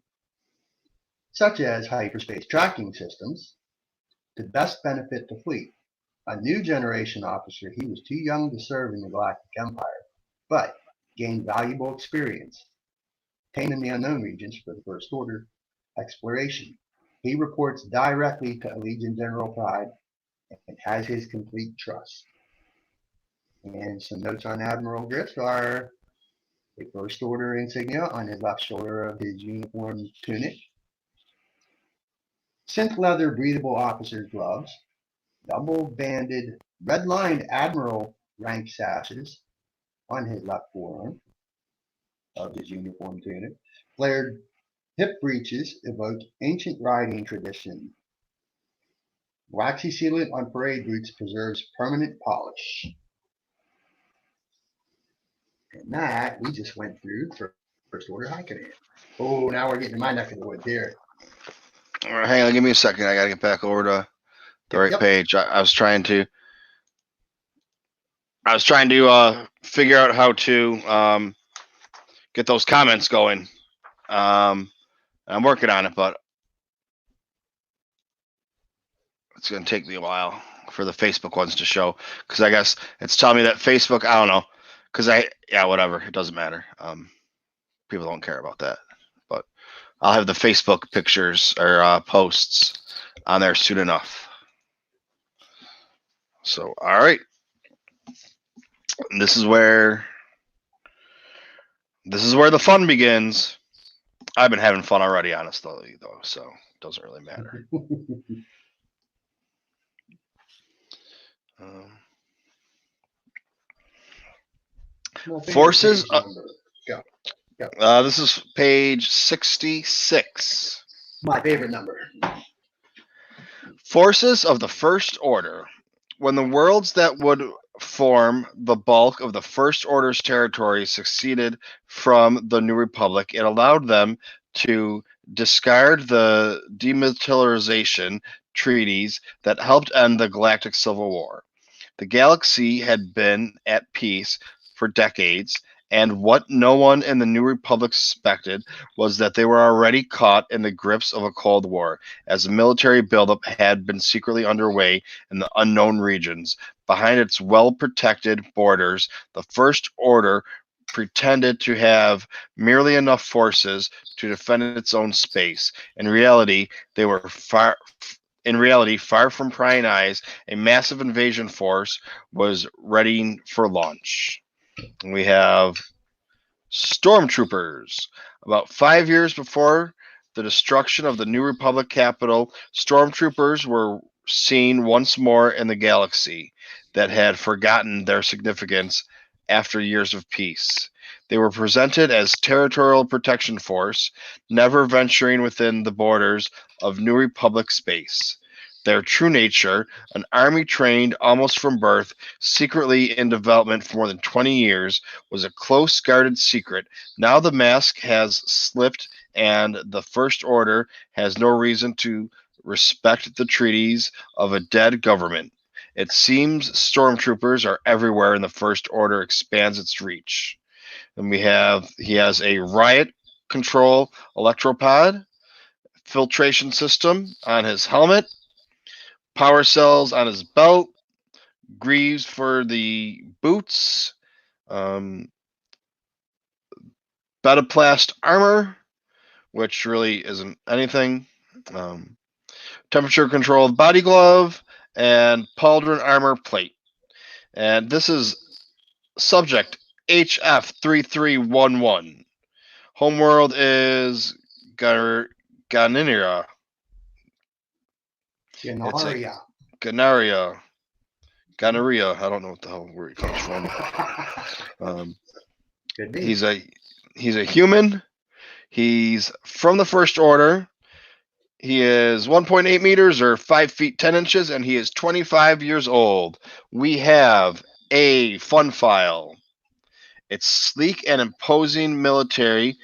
such as hyperspace tracking systems, to best benefit the fleet. A new generation officer, he was too young to serve in the Galactic Empire, but gained valuable experience, obtained in the unknown regions for the First Order exploration. He reports directly to Allegiant General Pride and has his complete trust. And some notes on Admiral Griss are a First Order insignia on his left shoulder of his uniform tunic, synth leather breathable officer's gloves, double-banded red-lined Admiral rank sashes on his left forearm of his uniform tunic. Flared hip breeches evoke ancient riding tradition. Waxy sealant on parade routes preserves permanent polish. And that we just went through first order high command. Oh, now we're getting to my neck of the woods here. All right, hang on, give me a second. I gotta get back over to the right page. I was trying to figure out how to get those comments going. I'm working on it, but it's going to take me a while for the Facebook ones to show, because I guess it's telling me that Facebook, I don't know, because whatever, it doesn't matter. People don't care about that, but I'll have the Facebook pictures or posts on there soon enough. So, all right, this is where the fun begins. I've been having fun already, honestly, though, so it doesn't really matter. Forces. This is page 66. My favorite number. Forces of the First Order. When the worlds that would form the bulk of the First Order's territory seceded from the New Republic, it allowed them to discard the demilitarization treaties that helped end the Galactic Civil War. The galaxy had been at peace for decades, and what no one in the New Republic suspected was that they were already caught in the grips of a Cold War, as a military buildup had been secretly underway in the unknown regions. Behind its well-protected borders, the First Order pretended to have merely enough forces to defend its own space. In reality, far from prying eyes, a massive invasion force was readying for launch. We have stormtroopers. About 5 years before the destruction of the New Republic capital, stormtroopers were seen once more in the galaxy that had forgotten their significance after years of peace. They were presented as territorial protection force, never venturing within the borders of New Republic space. Their true nature, an army trained almost from birth, secretly in development for more than 20 years, was a close guarded secret. Now the mask has slipped, and the First Order has no reason to respect the treaties of a dead government. It seems stormtroopers are everywhere, and the First Order expands its reach. And he has a riot control electropod, filtration system on his helmet, power cells on his belt, greaves for the boots, betaplast armor, which really isn't anything, temperature controlled body glove, and pauldron armor plate. And this is subject HF3311. Homeworld is Ganira. Ganaria. Gonorrhea. I don't know what the hell where it comes from. He's a human. He's from the First Order. He is 1.8 meters or 5 feet 10 inches, and he is 25 years old. We have a fun file. Its sleek and imposing military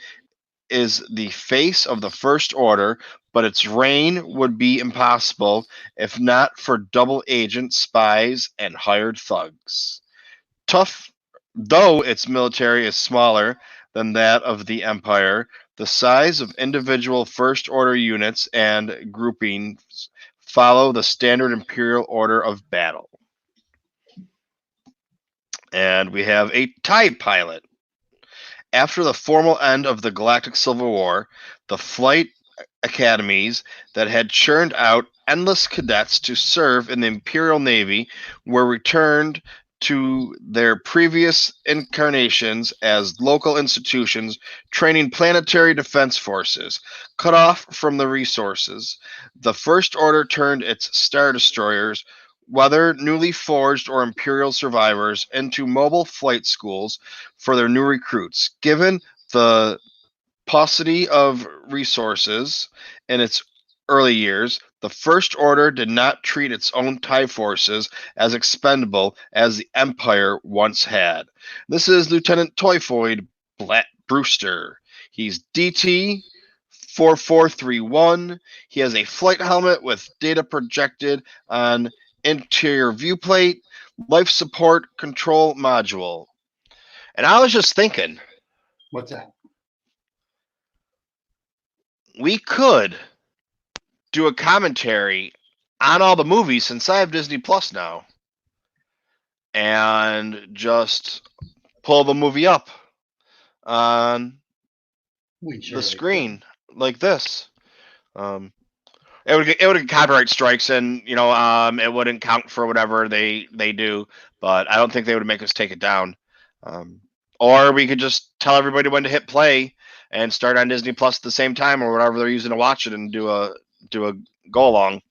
is the face of the First Order, but its reign would be impossible if not for double agent spies and hired thugs. Tough, though its military is smaller than that of the Empire, the size of individual First Order units and groupings follow the standard Imperial order of battle. And we have a TIE pilot. After the formal end of the Galactic Civil War, the flight academies that had churned out endless cadets to serve in the Imperial Navy were returned to their previous incarnations as local institutions training planetary defense forces. Cut off from the resources, the First Order turned its Star Destroyers, whether newly forged or Imperial survivors, into mobile flight schools for their new recruits. Given the paucity of resources in its early years, the First Order did not treat its own TIE forces as expendable as the Empire once had. This is Lieutenant Typhoid Brewster. He's DT 4431. He has a flight helmet with data projected on interior viewplate, life support control module. And I was just thinking, What's that? we could do a commentary on all the movies since I have Disney Plus now, and just pull the movie up on We the surely screen like this. Um, it would get copyright strikes, and it wouldn't count for whatever they do. But I don't think they would make us take it down. Um, or we could just tell everybody when to hit play and start on Disney Plus at the same time, or whatever they're using to watch it, and do a go along.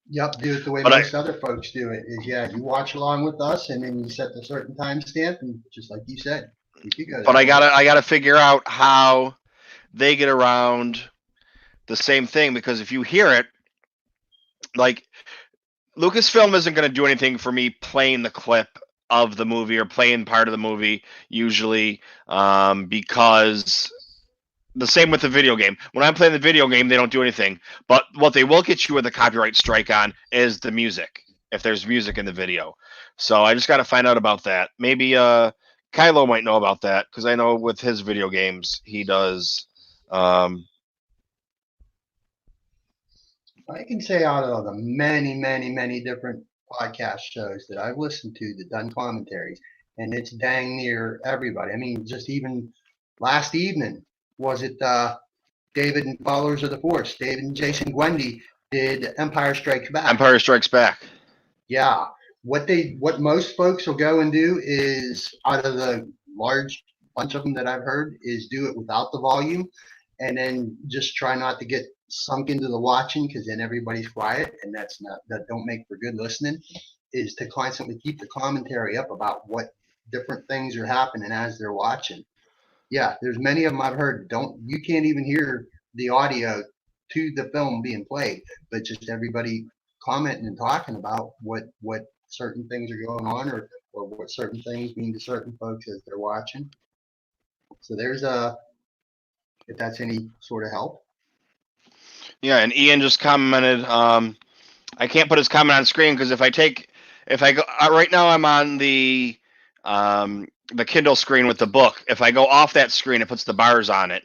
Yep, do it the way But I most other folks do it. Is yeah, you watch along with us, and then you set the certain timestamp, and just like you said, you could go but that I way. gotta figure out how they get around the same thing, because if you hear it, like, Lucasfilm isn't going to do anything for me playing the clip of the movie or playing part of the movie usually, because the same with the video game. When I'm playing the video game, they don't do anything. But what they will get you with a copyright strike on is the music, if there's music in the video. So I just got to find out about that. Maybe Kylo might know about that, because I know with his video games he does. I can say out of the many, many, many different podcast shows that I've listened to that done commentaries, and it's dang near everybody. I mean, just even last evening, was it David and Followers of the Force? David and Jason Gwendy did Empire Strikes Back. Empire Strikes Back. Yeah. What most folks will go and do is, out of the large bunch of them that I've heard, is do it without the volume, and then just try not to get sunk into the watching, because then everybody's quiet, and that don't make for good listening. Is to constantly keep the commentary up about what different things are happening as they're watching. Yeah, there's many of them I've heard, don't you can't even hear the audio to the film being played, but just everybody commenting and talking about what certain things are going on, or what certain things mean to certain folks as they're watching. So there's if that's any sort of help. Yeah, and Ian just commented. I can't put his comment on screen because if I go right now, I'm on the Kindle screen with the book. If I go off that screen, it puts the bars on it,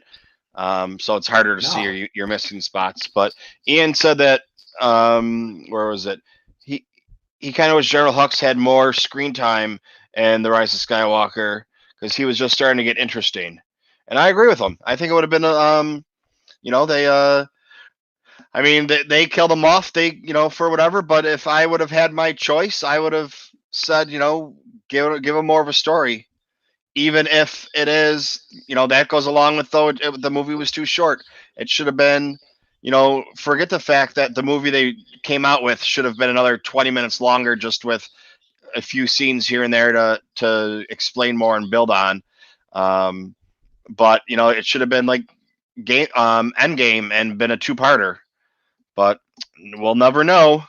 so it's harder to see, or No. you're missing spots. But Ian said that, where was it? He kind of wish General Hux had more screen time in The Rise of Skywalker, because he was just starting to get interesting, and I agree with him. I think it would have been they I mean, they killed him off, for whatever. But if I would have had my choice, I would have said, give him more of a story, even if it is, that goes along with, though, the movie was too short. It should have been, forget the fact that the movie they came out with should have been another 20 minutes longer, just with a few scenes here and there to explain more and build on. But it should have been like Endgame and been a two-parter. But we'll never know.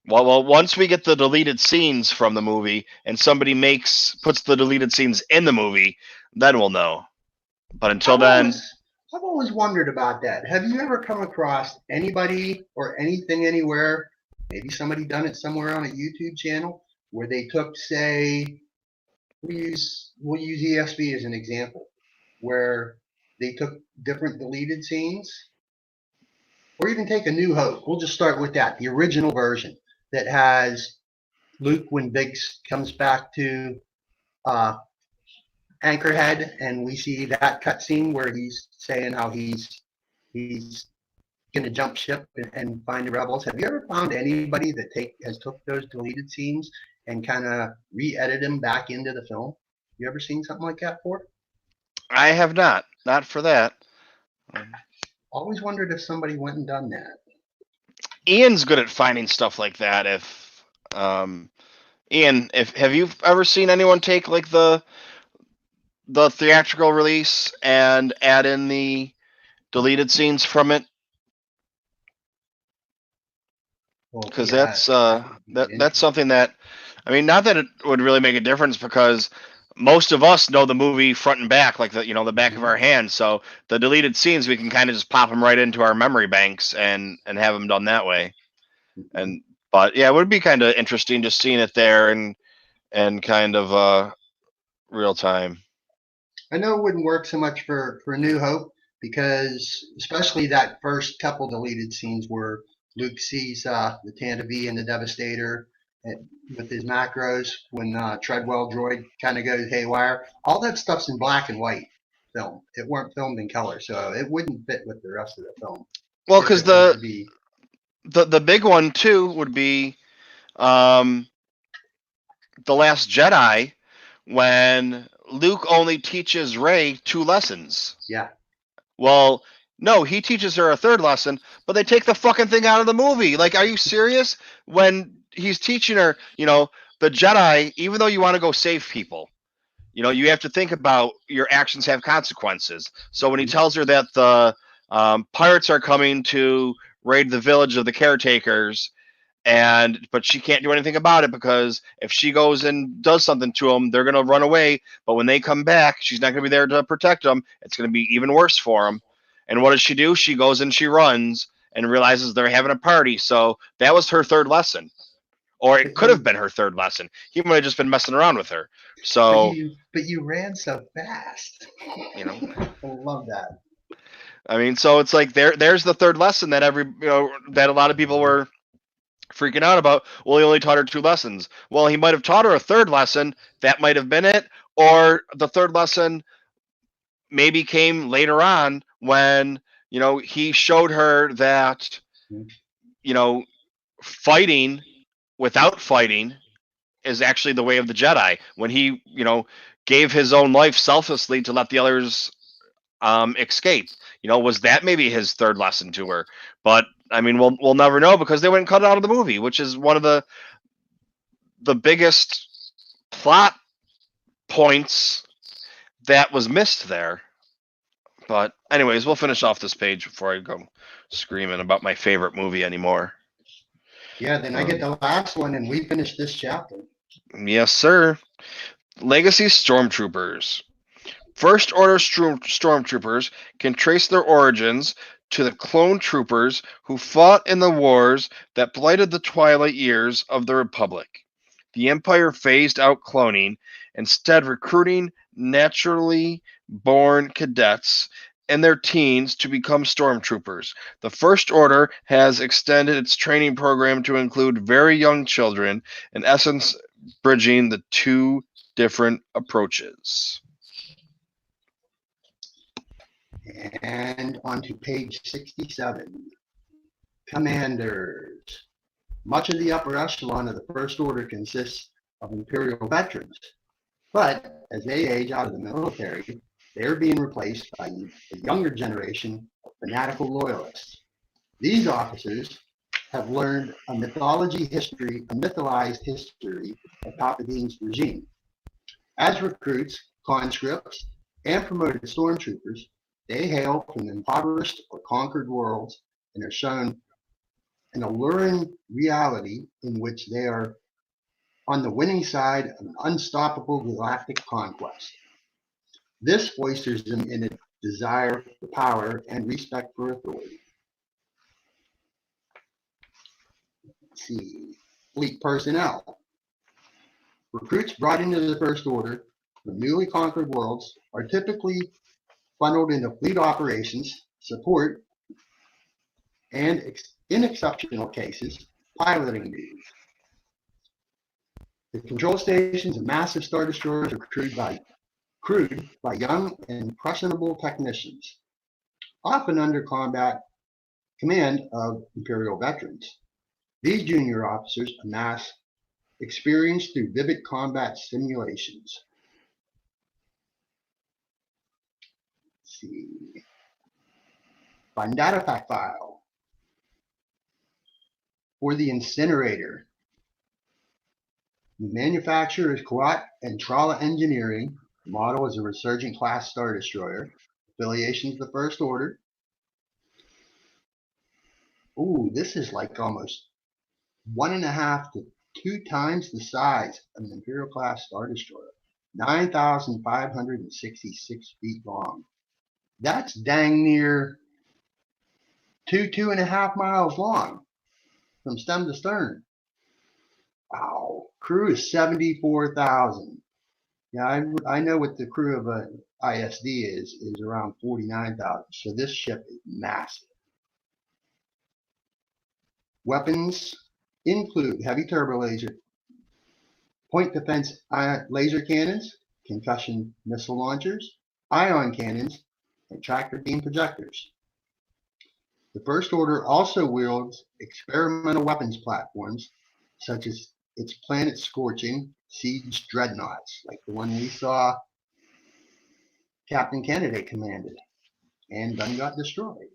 Well, once we get the deleted scenes from the movie and somebody puts the deleted scenes in the movie, then we'll know. But until I've then, always I've always wondered about that. Have you ever come across anybody or anything anywhere, maybe somebody done it somewhere on a YouTube channel, where they took, say, we'll use ESB as an example, where they took different deleted scenes, or even take A New Hope. We'll just start with that, the original version that has Luke when Biggs comes back to uh, Anchorhead, and we see that cutscene where he's saying how he's going to jump ship and find the rebels. Have you ever found anybody that has took those deleted scenes and kind of re-edited them back into the film? You ever seen something like that before? I have not for that. Always wondered if somebody went and done that. Ian's good at finding stuff like that. If Ian, if have you ever seen anyone take like the theatrical release and add in the deleted scenes from it? Well, because yeah, that's that would be that's interesting. something that, I mean, not that it would really make a difference because most of us know the movie front and back, like the back of Mhm. our hand. So the deleted scenes we can kind of just pop them right into our memory banks and have them done that way. Mhm. And but yeah, it would be kind of interesting just seeing it there and kind of real time. I know it wouldn't work so much for New Hope because especially that first couple deleted scenes where Luke sees the Tantive and the Devastator with his macros when Treadwell droid kind of goes haywire. All that stuff's in black and white film. It weren't filmed in color, so it wouldn't fit with the rest of the film Well, if because it was to be. the big one too would be um, the Last Jedi when Luke only teaches Rey 2 lessons. Yeah. Well, no, he teaches her a third lesson, but they take the fucking thing out of the movie. Like, are you serious? When he's teaching her, the Jedi, even though you want to go save people, you have to think about your actions have consequences. So when he Mhm. tells her that the pirates are coming to raid the village of the caretakers, but she can't do anything about it because if she goes and does something to them, they're going to run away. But when they come back, she's not going to be there to protect them. It's going to be even worse for them. And what does she do? She goes and she runs and realizes they're having a party. So that was her third lesson, or it But could have you been her third lesson. He might have just been messing around with her. but So you but you ran so fast. you know, I love that. I mean, so it's like there's the third lesson that that a lot of people were freaking out about. Well, he only taught her 2 lessons. Well, he might have taught her a third lesson. That might have been it. Or the third lesson maybe came later on when, he showed her that, you know, fighting without fighting is actually the way of the Jedi. When he, gave his own life selflessly to let the others escape. Was that maybe his third lesson to her? But I mean, we'll never know because they wouldn't cut it out of the movie, which is one of the biggest plot points that was missed there. But anyways, we'll finish off this page before I go screaming about my favorite movie anymore. Yeah, then I get Um, the last one and we finish this chapter. yes, sir. Legacy Stormtroopers. First Order Stormtroopers can trace their origins to the clone troopers who fought in the wars that blighted the twilight years of the Republic. The Empire phased out cloning, instead recruiting naturally born cadets in their teens to become stormtroopers. The First Order has extended its training program to include very young children, in essence, bridging the two different approaches. And on to page 67. Commanders. Much of the upper echelon of the First Order consists of Imperial veterans, but as they age out of the military, they are being replaced by a younger generation of fanatical loyalists. These officers have learned a mythologized history of Palpatine's regime. As recruits, conscripts, and promoted stormtroopers, they hail from impoverished or conquered worlds and are shown an alluring reality in which they are on the winning side of an unstoppable galactic conquest. This foisters them in a desire for power and respect for authority. Let's see. Fleet personnel. Recruits brought into the First Order from newly conquered worlds are typically funneled into fleet operations, support, and in exceptional cases, piloting duties. The control stations of massive star destroyers are crewed by young and impressionable technicians, often under combat command of Imperial veterans. These junior officers amass experience through vivid combat simulations. Let's see. Find data pack file for the incinerator. The manufacturer is Kuat and Trala Engineering. The model is a Resurgent class Star Destroyer. Affiliation to the First Order. Ooh, this is like almost 1.5 to 2 times the size of an Imperial class Star Destroyer, 9,566 feet long. That's dang near 2.5 miles long from stem to stern. Wow. Crew is 74,000. Yeah, I know what the crew of an ISD is around 49,000. So this ship is massive. Weapons include heavy turbo laser, point defense laser cannons, concussion missile launchers, ion cannons, and tractor beam projectors. The First Order also wields experimental weapons platforms, such as its planet-scorching siege dreadnoughts, like the one we saw Captain Kennedy commanded and then got destroyed.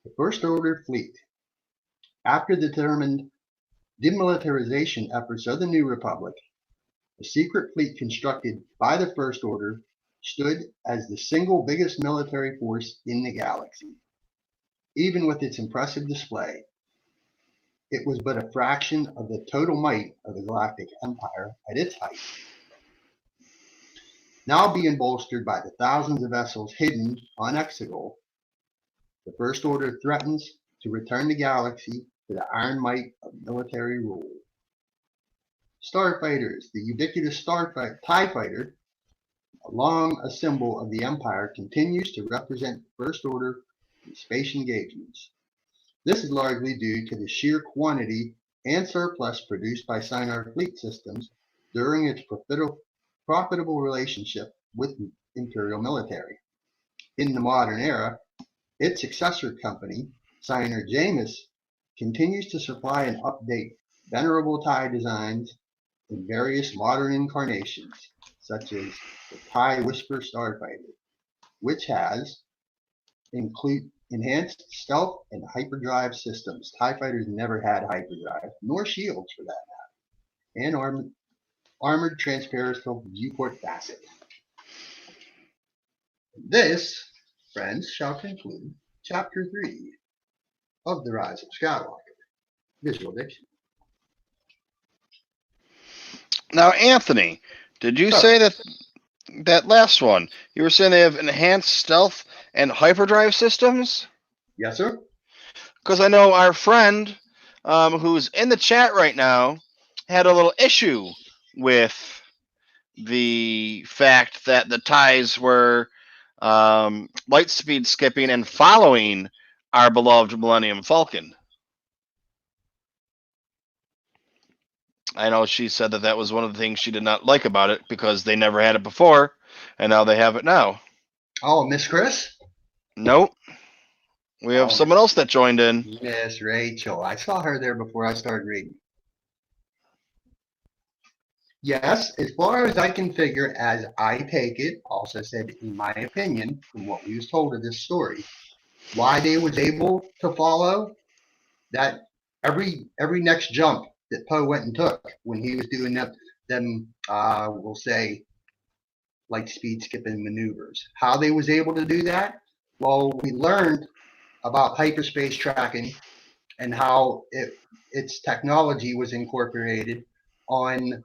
The First Order fleet, after the determined demilitarization efforts of the New Republic, the secret fleet constructed by the First Order stood as the single biggest military force in the galaxy. Even with its impressive display, it was but a fraction of the total might of the Galactic Empire at its height. Now being bolstered by the thousands of vessels hidden on Exegol, the First Order threatens to return the galaxy to the iron might of military rule. Starfighters, the ubiquitous TIE fighter, long a symbol of the Empire, continues to represent the First Order in space engagements. This is largely due to the sheer quantity and surplus produced by Sinar Fleet Systems during its profitable relationship with the Imperial military. In the modern era, its successor company, Sinar Jamis, continues to supply and update venerable TIE designs in various modern incarnations, such as the TIE Whisper Starfighter, which has enhanced stealth and hyperdrive systems. TIE fighters never had hyperdrive, nor shields for that matter, and armored transpersonal viewport facet. This, friends, shall conclude Chapter 3 of The Rise of Skywalker. Visual diction. Now, Anthony, did you So, say that last one? You were saying they have enhanced stealth and hyperdrive systems? yes, sir. Because I know our friend, who's in the chat right now, had a little issue with the fact that the ties were light speed skipping and following our beloved Millennium Falcon. I know she said that was one of the things she did not like about it because they never had it before, and now they have it now. Oh, Miss Chris? Nope. We have someone else that joined in. Miss Rachel. I saw her there before I started reading. Yes, as far as I can figure, as I take it, also said in my opinion, from what we was told of this story, why they was able to follow that every next jump that Poe went and took when he was doing them we'll say light speed skipping maneuvers. How they was able to do that? Well, we learned about hyperspace tracking and how its technology was incorporated on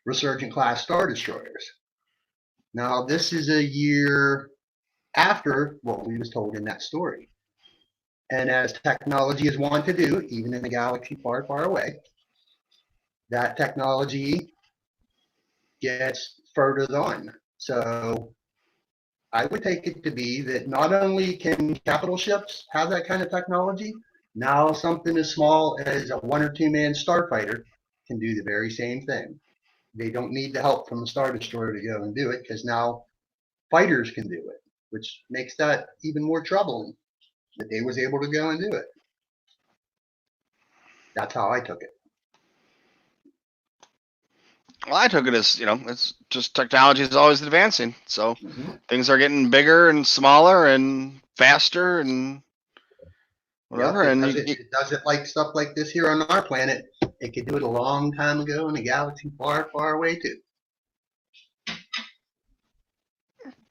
Resurgent class Star Destroyers. Now, this is a year after what we was told in that story. And as technology is wont to do, even in a galaxy far, far away, that technology gets furthered on. So I would take it to be that not only can capital ships have that kind of technology, now something as small as a 1 or 2 man starfighter can do the very same thing. They don't need the help from a Star Destroyer to go and do it because now fighters can do it, which makes that even more troubling that they was able to go and do it. That's how I took it. Well, I took it as, it's just technology is always advancing. So things are getting bigger and smaller and faster and whatever. Yep, and it does it like stuff like this here on our planet. It could do it a long time ago in a galaxy far, far away too.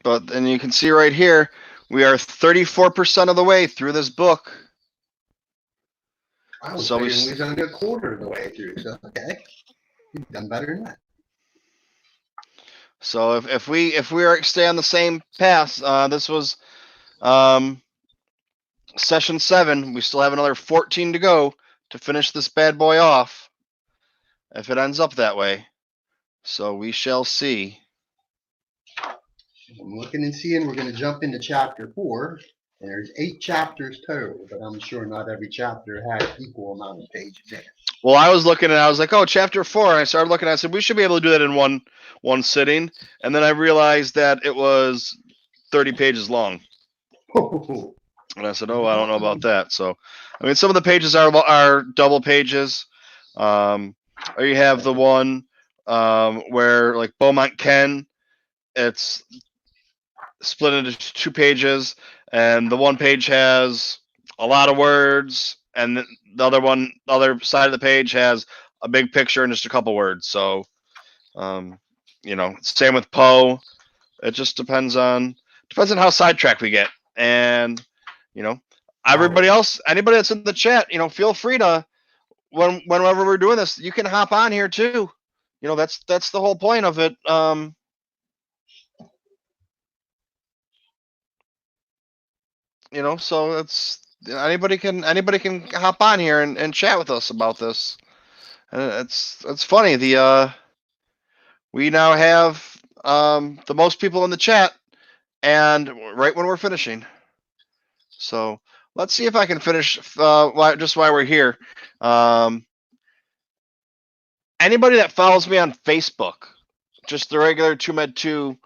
But then you can see right here, we are 34% of the way through this book. I was So we, figuring we was only a quarter of the way through. So okay, you've done better than that. so if we are stay on the same path, this was session 7. We still have another 14 to go to finish this bad boy off. If it ends up that way, so we shall see. I'm looking and seeing. We're going to jump into chapter 4. And there's 8 chapters total, but I'm sure not every chapter has equal amount of pages in it. Well, I was looking and I was like, oh, chapter 4. And I started looking. I said we should be able to do that in one sitting. And then I realized that it was 30 pages long. And I said, oh, I don't know about that. So, I mean, some of the pages are double pages. Or you have the one where, like, Beaumont Ken, it's split into 2 pages, and the one page has a lot of words, and the other side of the page has a big picture and just a couple words. So, same with Poe. It just depends on how sidetracked we get, and everybody else, anybody that's in the chat, feel free to whenever we're doing this, you can hop on here too. That's the whole point of it. So it's anybody can hop on here and chat with us about this. And it's funny. We now have the most people in the chat, and right when we're finishing. So let's see if I can finish just while we're here. Anybody that follows me on Facebook, just the regular TooMedToo,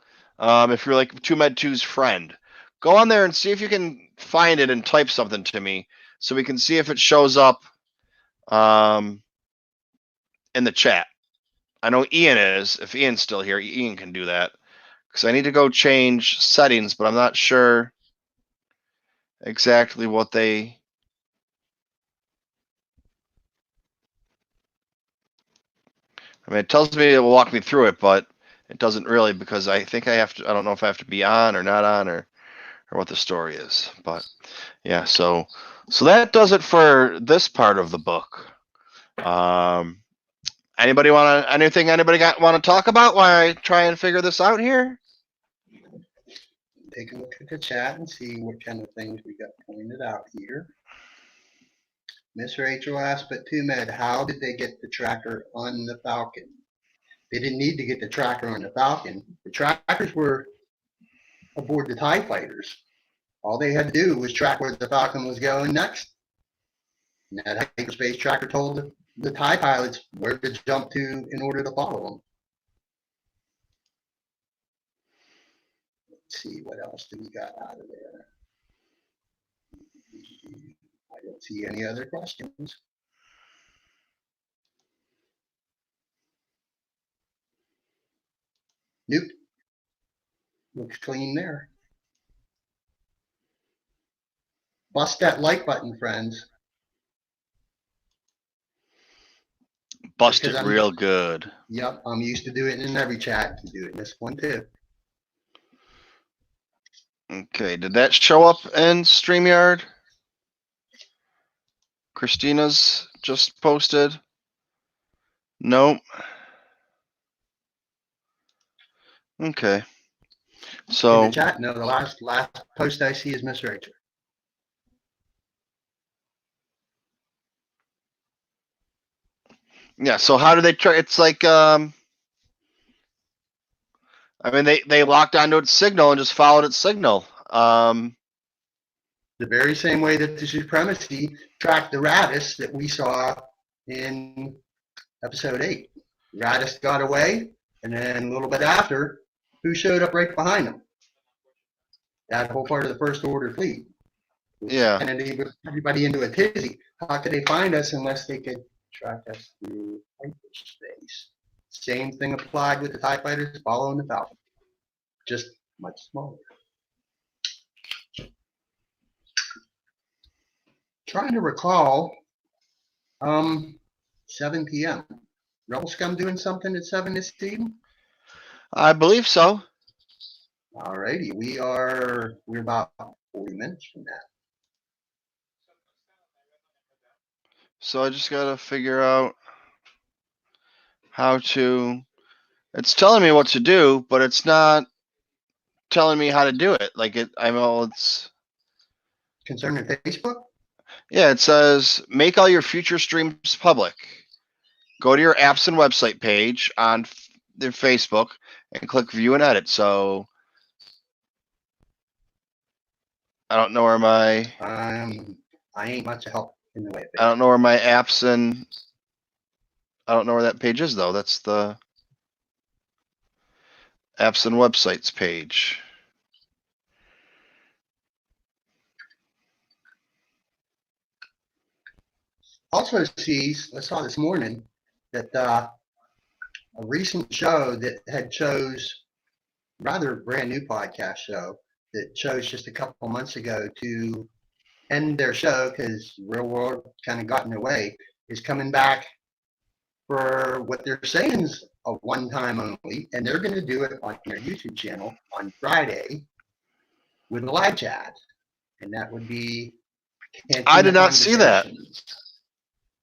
if you're like TooMedToo's friend, go on there and see if you can find it and type something to me so we can see if it shows up in the chat. I know Ian is. If Ian's still here, Ian can do that. Because I need to go change settings, but I'm not sure exactly what they... I mean, it tells me it will walk me through it, but it doesn't really, because I think I have to... I don't know if I have to be on or not on or what the story is. But yeah, so that does it for this part of the book. Anybody want to talk about while I try and figure this out here? Take a look at the chat and see what kind of things we got pointed out here. Miss Rachel asked, but TooMed, how did they get the tracker on the Falcon? They didn't need to get the tracker on the Falcon. The trackers were aboard the TIE fighters. All they had to do was track where the Falcon was going next. And that hyperspace tracker told the TIE pilots where to jump to in order to follow them. Let's see, what else do we got out of there? I don't see any other questions. Nope. Looks clean there. Bust that like button, friends. Bust it real good. Yep, I'm used to doing it in every chat. To do it in this one too. Okay, did that show up in StreamYard? Christina's just posted. Nope. Okay. So in the chat, no, the last post I see is Miss Rachel. Yeah, so how do they try? It's like I mean, they locked onto its signal and just followed its signal. The very same way that the Supremacy tracked the Radis that we saw in episode 8. Radis got away, and then a little bit after, who showed up right behind them? That whole part of the First Order fleet. Yeah. And they put everybody into a tizzy. How could they find us unless they could track us through hyperspace? Same thing applied with the TIE fighters following the Falcon, just much smaller. Trying to recall, 7 p.m. Rebel Scum doing something at 7 this evening? I believe so. Alrighty, we're about 40 minutes from that. So I just gotta figure out how to. It's telling me what to do, but it's not telling me how to do it. Like it, I know it's. Concerning Facebook? Yeah, it says make all your future streams public. Go to your apps and website page on their Facebook and click view and edit. So I don't know where my I ain't much help in the way of I don't Facebook. know where my apps and I don't know where that page is though. That's the apps and websites page. Also, I saw this morning that a recent show that had chose rather brand new podcast show that chose just a couple months ago to end their show because real world kind of got in the way is coming back for what they're saying is a one time only, and they're going to do it on their YouTube channel on Friday with a live chat, and that would be I Cantina did not see that. Conversations.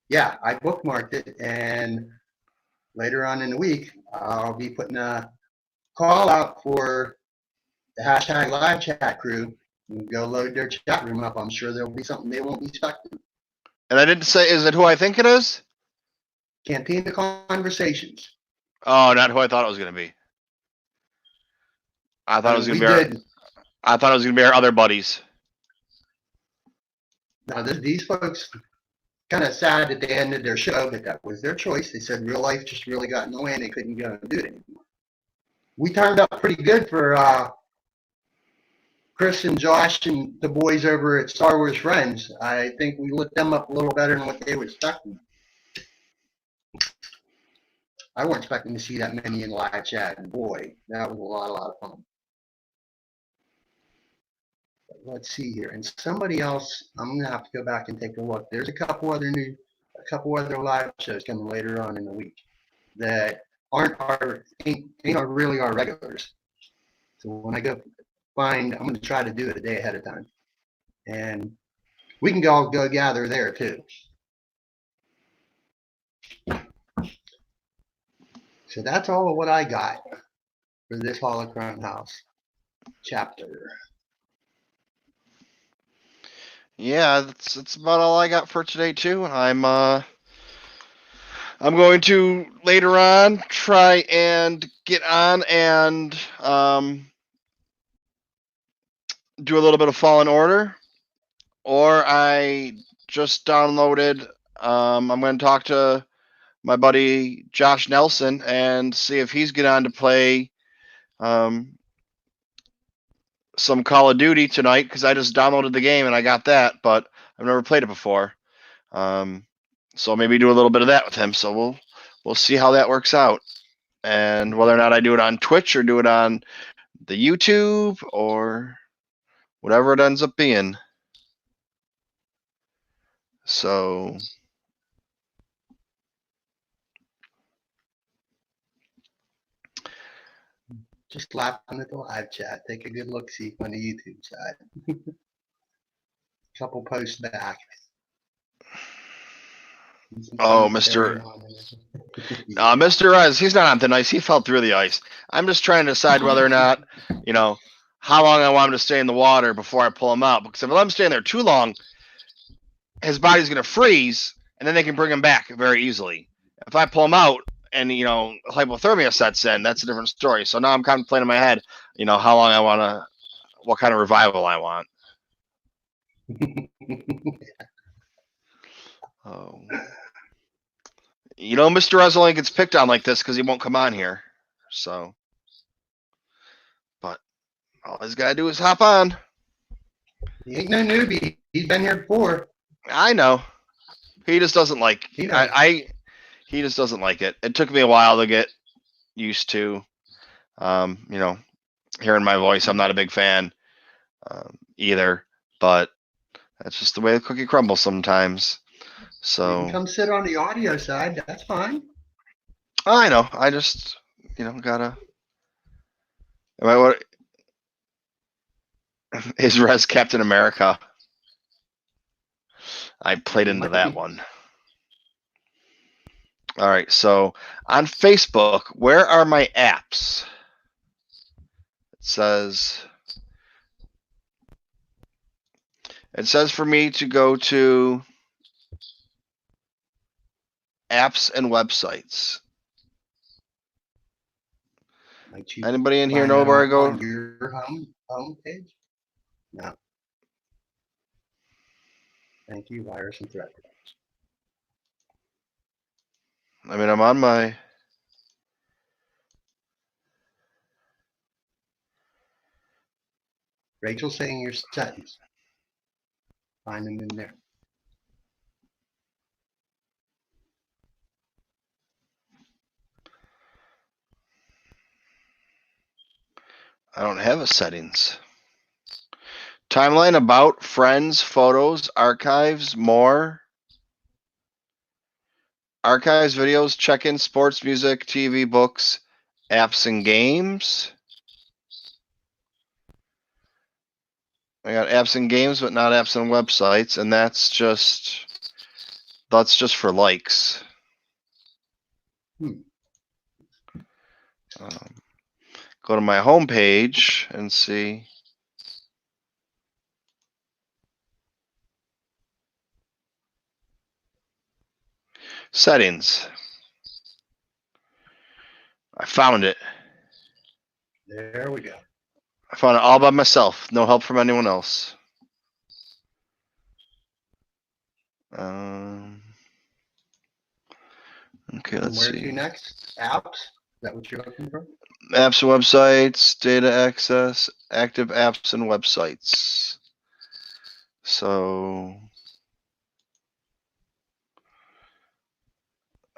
Yeah, I bookmarked it, and later on in the week, I'll be putting a call out for the hashtag live chat crew. Go load their chat room up. I'm sure there'll be something they won't be expecting. And I didn't say, is it who I think it is? Cantina Conversations. Oh, not who I thought it was going to be. I thought it was going to be I thought it was going to be our other buddies. Now, these folks kind of sad that they ended their show, but that was their choice. They said real life just really got in the way and they couldn't go and do it anymore. We turned out pretty good for Chris and Josh and the boys over at Star Wars Friends. I think we lit them up a little better than what they were expecting. I wasn't expecting to see that many in live chat, and boy, that was a lot of fun. But let's see here, and somebody else, I'm gonna have to go back and take a look. There's a couple other live shows coming later on in the week that ain't really our regulars. So when I go find, I'm gonna try to do it a day ahead of time, and we can all go gather there too. So that's all of what I got for this Holocron House chapter. Yeah, that's about all I got for today too. I'm going to later on try and get on and do a little bit of Fallen Order, or I just downloaded. I'm going to talk to my buddy Josh Nelson and see if he's get on to play some Call of Duty tonight because I just downloaded the game and I got that, but I've never played it before. So maybe do a little bit of that with him. So we'll see how that works out, and whether or not I do it on Twitch or do it on the YouTube or whatever it ends up being. So Just laughing at the live chat. Take a good look see on the YouTube side. Couple posts back. Oh, Mr. Rez, he's not on thin ice. He fell through the ice. I'm just trying to decide whether or not, how long I want him to stay in the water before I pull him out. Because if I let him stay in there too long, his body's going to freeze, and then they can bring him back very easily. If I pull him out and, hypothermia sets in, that's a different story. So now I'm contemplating in my head, how long I want to, what kind of revival I want. Oh. Mr. Rez only gets picked on like this because he won't come on here. So, but all he's got to do is hop on. He ain't no newbie. He's been here before. I know. He just doesn't like. He just doesn't like it. It took me a while to get used to. Hearing my voice. I'm not a big fan either, but that's just the way the cookie crumbles sometimes. So you can come sit on the audio side. That's fine. I know. I just, gotta. What is Rez Captain America? I played into that one. All right. So on Facebook, where are my apps? It says for me to go to apps and websites. Might you Anybody in here find know that where I go? on your home page? No. Thank you, virus and threat. I mean, I'm on my. Rachel's saying your settings. Find them in there. I don't have a settings. Timeline, about, friends, photos, archives, more. Archives, videos, check-in, sports, music, TV, books, apps and games. I got apps and games, but not apps and websites, and that's just for likes. Go to my home page and see. Settings. I found it. There we go. I found it all by myself. No help from anyone else. Okay, let's where see. to next? Apps? Is that what you're looking for? Apps and websites, data access, active apps and websites. So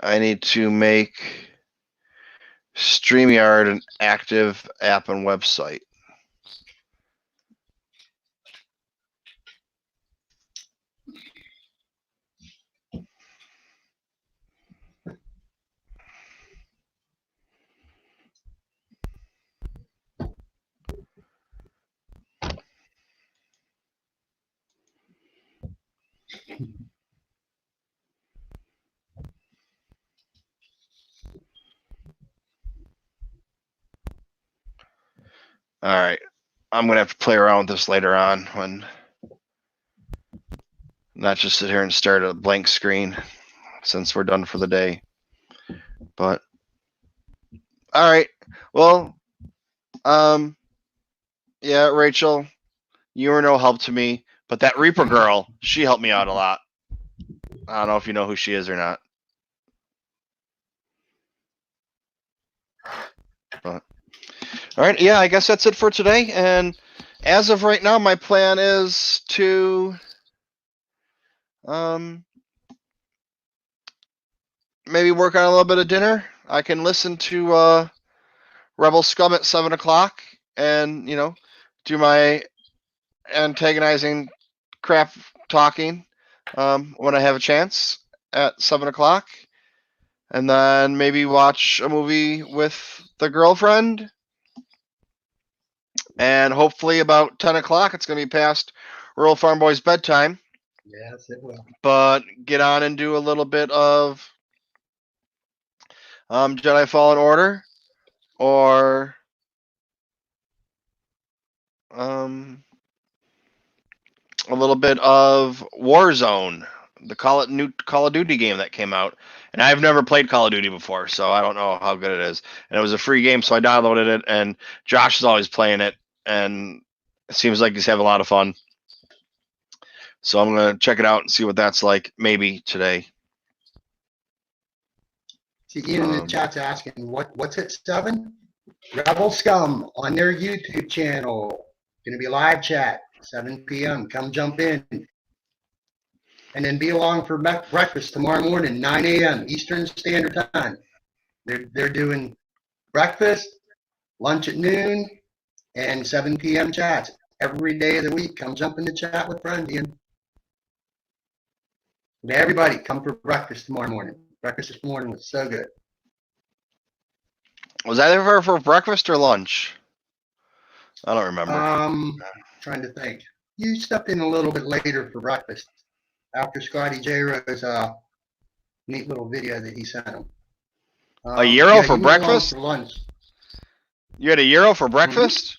I need to make StreamYard an active app and website. All right. I'm going to have to play around with this later on, when not just sit here and stare at a blank screen since we're done for the day. But all right. Well, yeah, Rachel, you were no help to me, but that Reaper girl, she helped me out a lot. I don't know if you know who she is or not. But all right, yeah, I guess that's it for today. And as of right now, my plan is to maybe work on a little bit of dinner. I can listen to Rebel Scum at 7:00, and do my antagonizing crap talking when I have a chance at 7:00, and then maybe watch a movie with the girlfriend. And hopefully about 10:00, it's going to be past Rural Farm Boy's bedtime. Yes, it will. But get on and do a little bit of Jedi Fallen Order, or a little bit of Warzone, the new Call of Duty game that came out. And I've never played Call of Duty before, so I don't know how good it is. And it was a free game, so I downloaded it, and Josh is always playing it, and it seems like he's having a lot of fun. So I'm going to check it out and see what that's like, maybe today. See, Ian in the chat's asking, what's at 7? Rebel Scum on their YouTube channel. Going to be a live chat, 7 p.m. Come jump in. And then be along for breakfast tomorrow morning, 9 a.m. Eastern Standard Time. They're doing breakfast, lunch at noon, and 7 p.m. chats every day of the week. Come jump in the chat with friends, Ian. And everybody, come for breakfast tomorrow morning. Breakfast this morning was so good. Was that ever for breakfast or lunch? I don't remember. Trying to think. You stepped in a little bit later for breakfast after Scotty J Rose neat little video that he sent him. A gyro yeah, for you went along breakfast? for lunch. You had a gyro for Mhm. breakfast?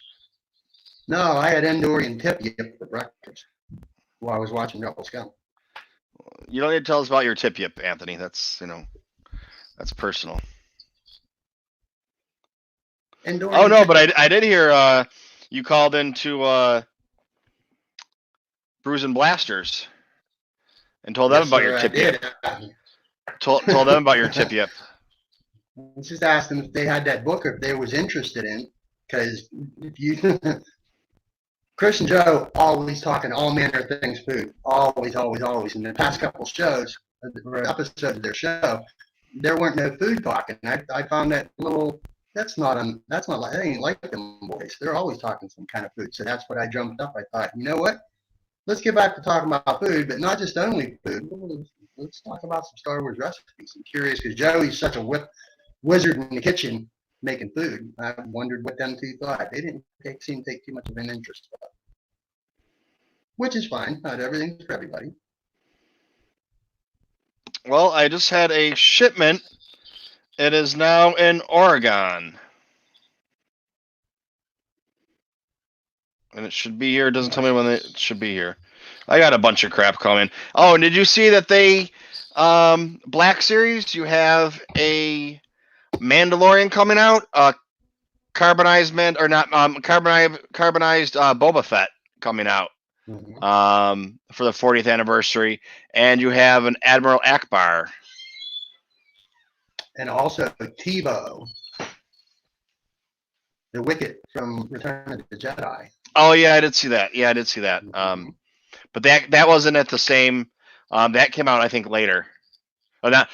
No, I had Endorian tip-yip for breakfast while I was watching Rebel Scum. You don't need to tell us about your tip yip, Anthony. That's that's personal. Endorian Oh no, but tip-yip. I did hear you called into Brews and Blasters and told them Yes, about your sir, I tip yip. did. Told them about your tip yip. I just asked them if they had that book or if they was interested in, because if you Chris and Joe always talking all manner of things food, always, always, always. In the past couple shows or episodes of their show, there weren't no food talking. I found that little. That's not like that ain't like them boys. They're always talking some kind of food. So that's what I jumped up. I thought, you know what? Let's get back to talking about food, but not just only food. Let's talk about some Star Wars recipes. I'm curious because Joey's such a wizard in the kitchen making food. I wondered what them two thought. They didn't seem to take too much of an interest, which is fine. Not everything's for everybody. Well, I just had a shipment. It is now in Oregon. And it should be here. It doesn't tell me when it should be here. I got a bunch of crap coming. Oh, and did you see that they Black Series, you have a Mandalorian coming out? Carbonized man or not carbonized Boba Fett coming out for the 40th anniversary, and you have an Admiral Akbar. And also Tebow, the Wicket from Return of the Jedi. Oh yeah, I did see that. Yeah, I did see that. But that wasn't at the same. That came out I think later. Oh,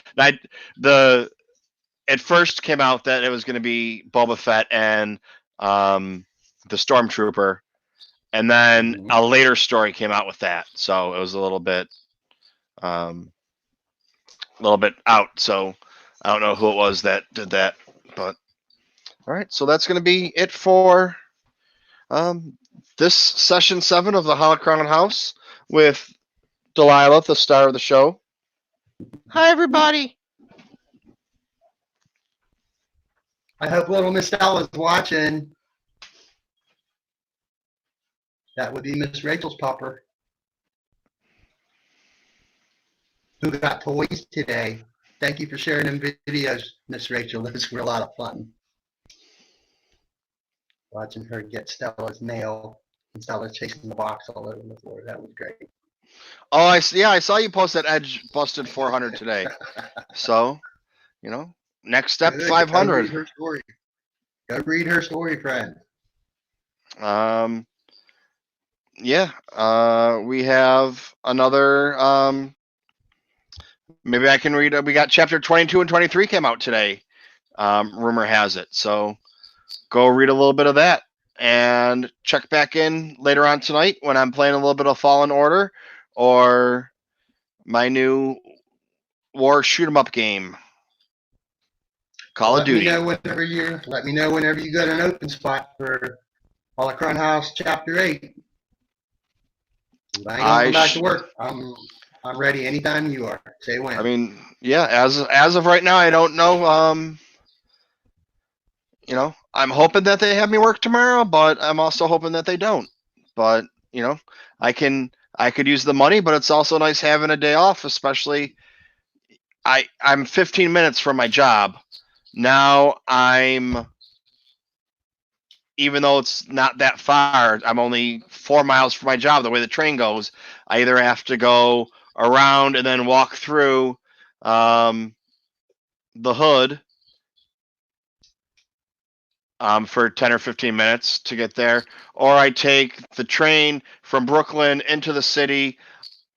it first came out that it was going to be Boba Fett and the Stormtrooper, and then a later story came out with that. So it was a little bit out. So I don't know who it was that did that, but all right. So that's going to be it for this session 7 of the Holocron House with Delilah, the star of the show. Hi, everybody. I hope little Miss Stella's watching. That would be Miss Rachel's pupper, who got toys today. Thank you for sharing them videos, Miss Rachel. Those were a lot of fun. Watching her get Stella's mail and Stella chasing the box all over the floor. That was great. Oh, I saw you post that Edge busted 400 today. So, next step Good. 500. Go read her story. Go read her story, friend. Yeah. We have another. Maybe I can read. We got chapter 22 and 23 came out today. Rumor has it. So go read a little bit of that and check back in later on tonight when I'm playing a little bit of Fallen Order or my new war shoot 'em up game, Call of Duty. Let me know whenever you got an open spot for Holocron House Chapter 8. I ain't gonna come back to work. I'm ready anytime you are. Say when. I mean, yeah. As of right now, I don't know. I'm hoping that they have me work tomorrow, but I'm also hoping that they don't. But I could use the money, but it's also nice having a day off, especially I'm 15 minutes from my job. Now even though it's not that far, I'm only 4 miles from my job. The way the train goes, I either have to go around and then walk through the hood for 10 or 15 minutes to get there, or I take the train from Brooklyn into the city,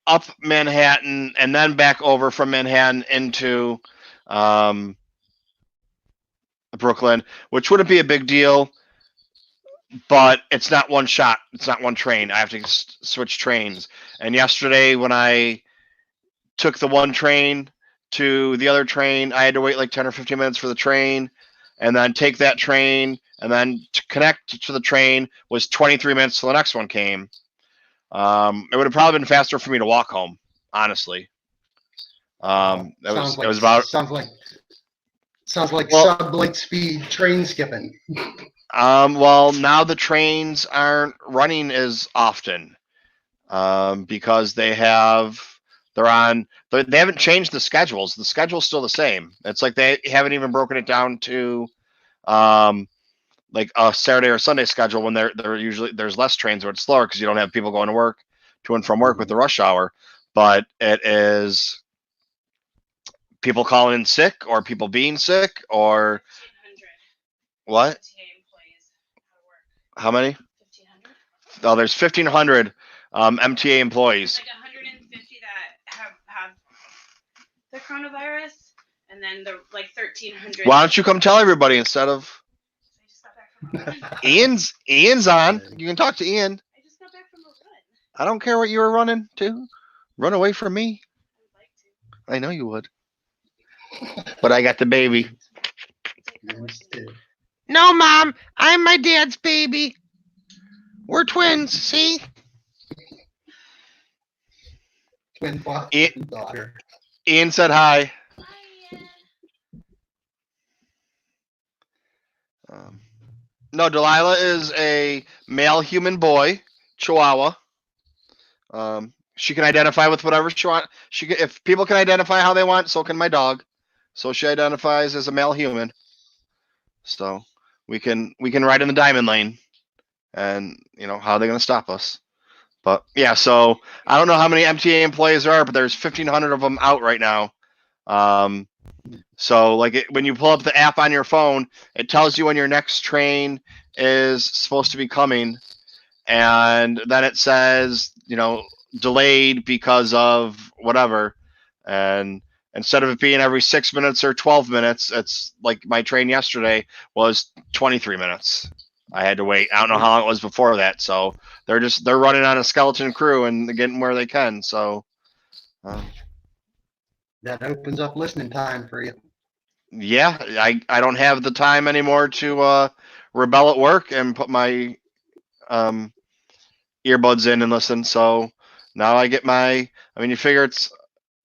up Manhattan, and then back over from Manhattan into Brooklyn, which wouldn't be a big deal, but it's not one shot. It's not one train. I have to switch trains. And yesterday when I took the one train to the other train, I had to wait like 10 or 15 minutes for the train, and then take that train, and then to connect to the train was 23 minutes till the next one came. It would have probably been faster for me to walk home, honestly. It was about sounds like well, sub-light speed train skipping. well, now the trains aren't running as often because they haven't changed the schedules. The schedule's still the same. It's like they haven't even broken it down to um, like a Saturday or Sunday schedule when they're usually there's less trains or it's slower because you don't have people going to and from work with the rush hour. But it is people calling in sick or people being sick or what? How many? Oh, there's 1,500 MTA employees. Like 150 that have the coronavirus, and then the like 1,300. Why don't you come tell everybody instead of I just got back from a run. Ian's on? You can talk to Ian. I just got back from a run. I don't care what you were running to. Run away from me. I would like to. I know you would. But I got the baby. No, Mom, I'm my dad's baby. We're twins, see? Twin father, daughter. Ian said hi. No, Delilah is a male human boy, Chihuahua. She can identify with whatever she wants. If people can identify how they want, so can my dog. So she identifies as a male human. So we can ride in the diamond lane, and how are they going to stop us? But yeah, so I don't know how many MTA employees there are, but there's 1,500 of them out right now. So like when you pull up the app on your phone, it tells you when your next train is supposed to be coming, and then it says delayed because of whatever, and instead of it being every 6 minutes or 12 minutes, it's like my train yesterday was 23 minutes. I had to wait. I don't know how long it was before that. So they're running on a skeleton crew and getting where they can. So that opens up listening time for you. Yeah, I don't have the time anymore to rebel at work and put my earbuds in and listen. So now I get my. I mean, you figure it's.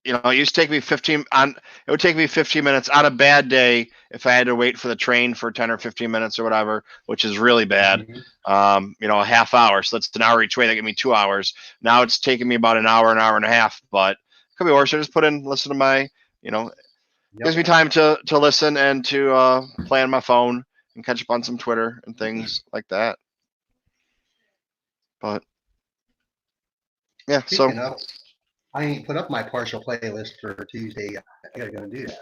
It used to take me 15 on. It would take me 15 minutes on a bad day if I had to wait for the train for 10 or 15 minutes or whatever, which is really bad. Mm-hmm. A half hour, so that's an hour each way. That give me 2 hours. Now it's taking me about an hour and a half, but it could be worse. I just listen to my. Gives me time to listen and to play on my phone and catch up on some Twitter and things like that. But yeah, Speaking of, I ain't put up my partial playlist for Tuesday yet. I gotta go do that.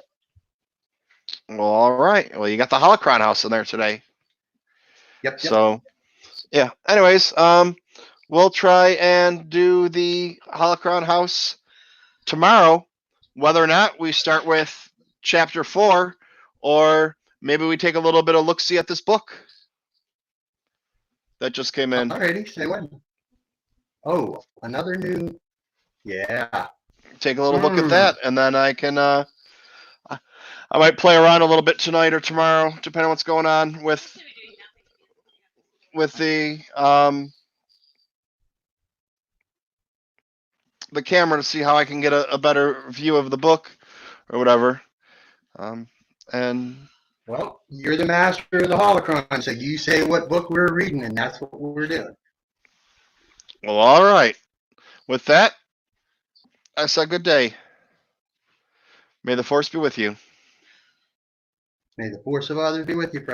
Well, all right. Well, you got the Holocron house in there today. Yep. So, yeah. Anyways, we'll try and do the Holocron house tomorrow. Whether or not we start with chapter 4, or maybe we take a little bit of look-see at this book that just came in. Alrighty, say when. Oh, another new. Yeah. Take a little look at that, and then I can. I might play around a little bit tonight or tomorrow, depending on what's going on with the camera to see how I can get a better view of the book or whatever. And well, you're the master of the Holocron, so you say what book we're reading, and that's what we're doing. Well, all right. With that, I say good day. May the force be with you. May the force of others be with you, friend.